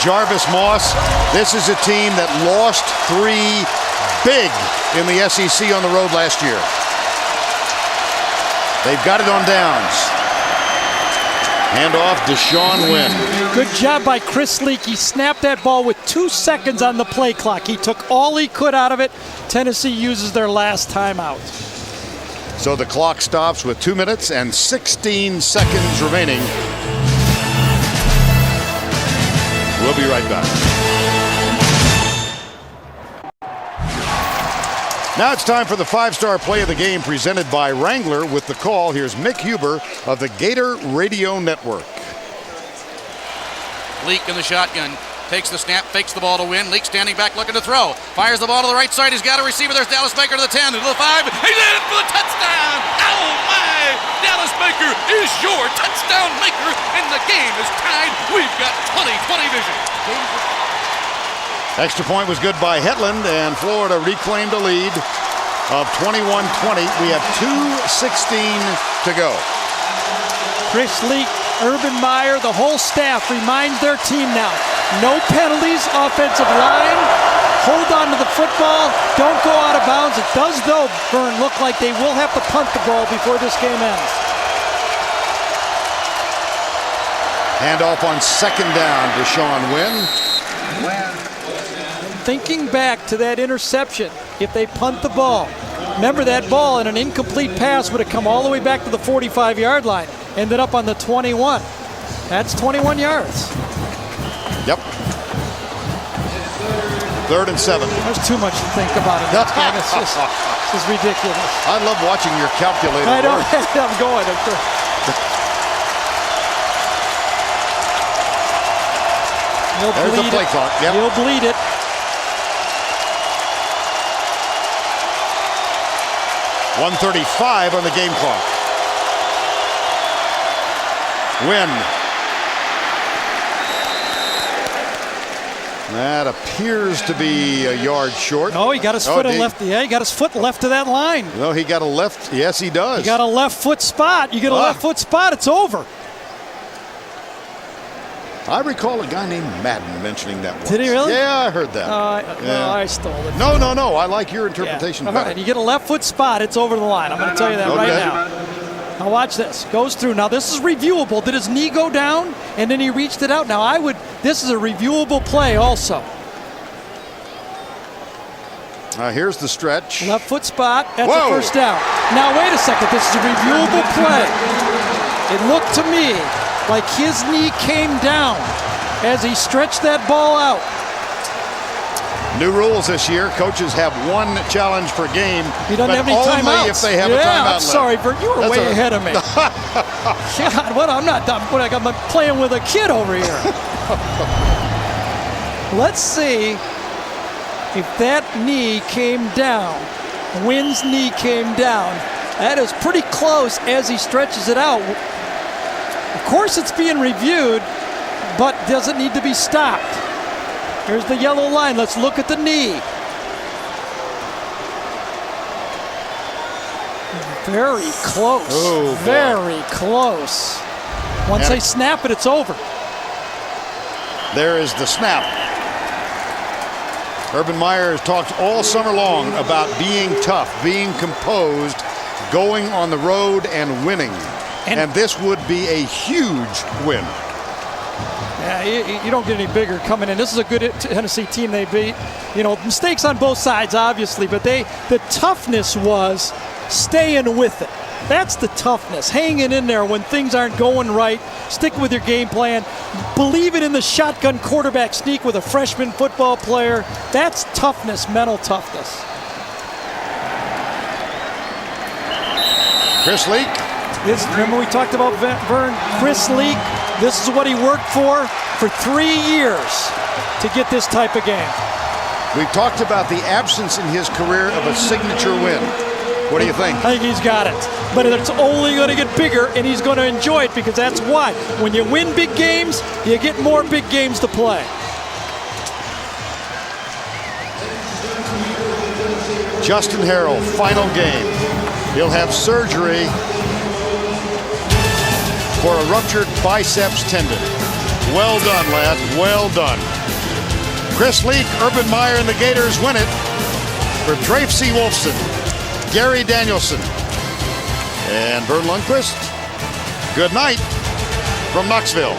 Jarvis Moss. This is a team that lost 3 big in the SEC on the road last year. They've got it on downs. Handoff, Deshaun Wynn. Good job by Chris Leak. He snapped that ball with 2 seconds on the play clock. He took all he could out of it. Tennessee uses their last timeout. So the clock stops with 2 minutes and 16 seconds remaining. We'll be right back. Now it's time for the 5-star play of the game presented by Wrangler. With the call, here's Mick Huber of the Gator Radio Network. Leak in the shotgun. Takes the snap, fakes the ball to Win. Leak standing back looking to throw. Fires the ball to the right side. He's got a receiver. There's Dallas Baker to the 10, to the 5. He's in for the touchdown. Oh my! Dallas Baker is your touchdown maker, and the game is tied. We've got 20-20 vision. Extra point was good by Hetland, and Florida reclaimed a lead of 21-20. We have 2:16 to go. Chris Leak, Urban Meyer, the whole staff reminds their team now. No penalties, offensive line. Hold on to the football. Don't go out of bounds. It does, though, Vern, look like they will have to punt the ball before this game ends. Handoff on 2nd down, Deshaun Wynn. Thinking back to that interception, if they punt the ball, remember that ball in an incomplete pass would have come all the way back to the 45-yard line, ended up on the 21. That's 21 yards. Yep. 3rd and 7. There's too much to think about it. This is ridiculous. I love watching your calculator. I know. work. I'm going. There's the play clock. Yep. He'll bleed it. .135 on the game clock. Win. That appears to be a yard short. Oh, he got his foot left. Yeah, he got his foot left to that line. No, he got a left. Yes, he does. He got a left foot spot. You get a left foot spot, it's over. I recall a guy named Madden mentioning that once. Did he really? Yeah, I heard that. No, I stole it. No. I like your interpretation better. All right, you get a left foot spot, it's over the line. I'm going to tell you that right now. Now watch this. Goes through. Now this is reviewable. Did his knee go down and then he reached it out? Now this is a reviewable play also. Here's the stretch. Left foot spot. That's a 1st down. Now wait a second. This is a reviewable play. It looked to me like his knee came down as he stretched that ball out. New rules this year. Coaches have one challenge per game. He doesn't have any only timeouts. if they have a timeout I'm left. sorry, Vern. You were way ahead of me. God, what? I'm not done. What, I'm playing with a kid over here. Let's see if that knee came down. Wynn's knee came down. That is pretty close as he stretches it out. Of course, it's being reviewed, but does it need to be stopped? Here's the yellow line. Let's look at the knee. Very close. Oh, boy. Very close. Once they snap it, it's over. There is the snap. Urban Meyer has talked all summer long about being tough, being composed, going on the road and winning. And this would be a huge win. Yeah, you don't get any bigger coming in. This is a good Tennessee team they beat. You know, mistakes on both sides, obviously, but the toughness was staying with it. That's the toughness, hanging in there when things aren't going right, sticking with your game plan, believing in the shotgun quarterback sneak with a freshman football player. That's toughness, mental toughness. Chris Leak. Remember we talked about Vern, Chris Leak. This is what he worked for 3 years to get this type of game. We've talked about the absence in his career of a signature win. What do you think? I think he's got it. But it's only going to get bigger, and he's going to enjoy it because that's why. When you win big games, you get more big games to play. Justin Harrell, final game. He'll have surgery for a ruptured biceps tendon. Well done, lad. Well done. Chris Leak, Urban Meyer, and the Gators win it. For Tracy Wolfson, Gary Danielson, and Vern Lundquist, good night from Knoxville.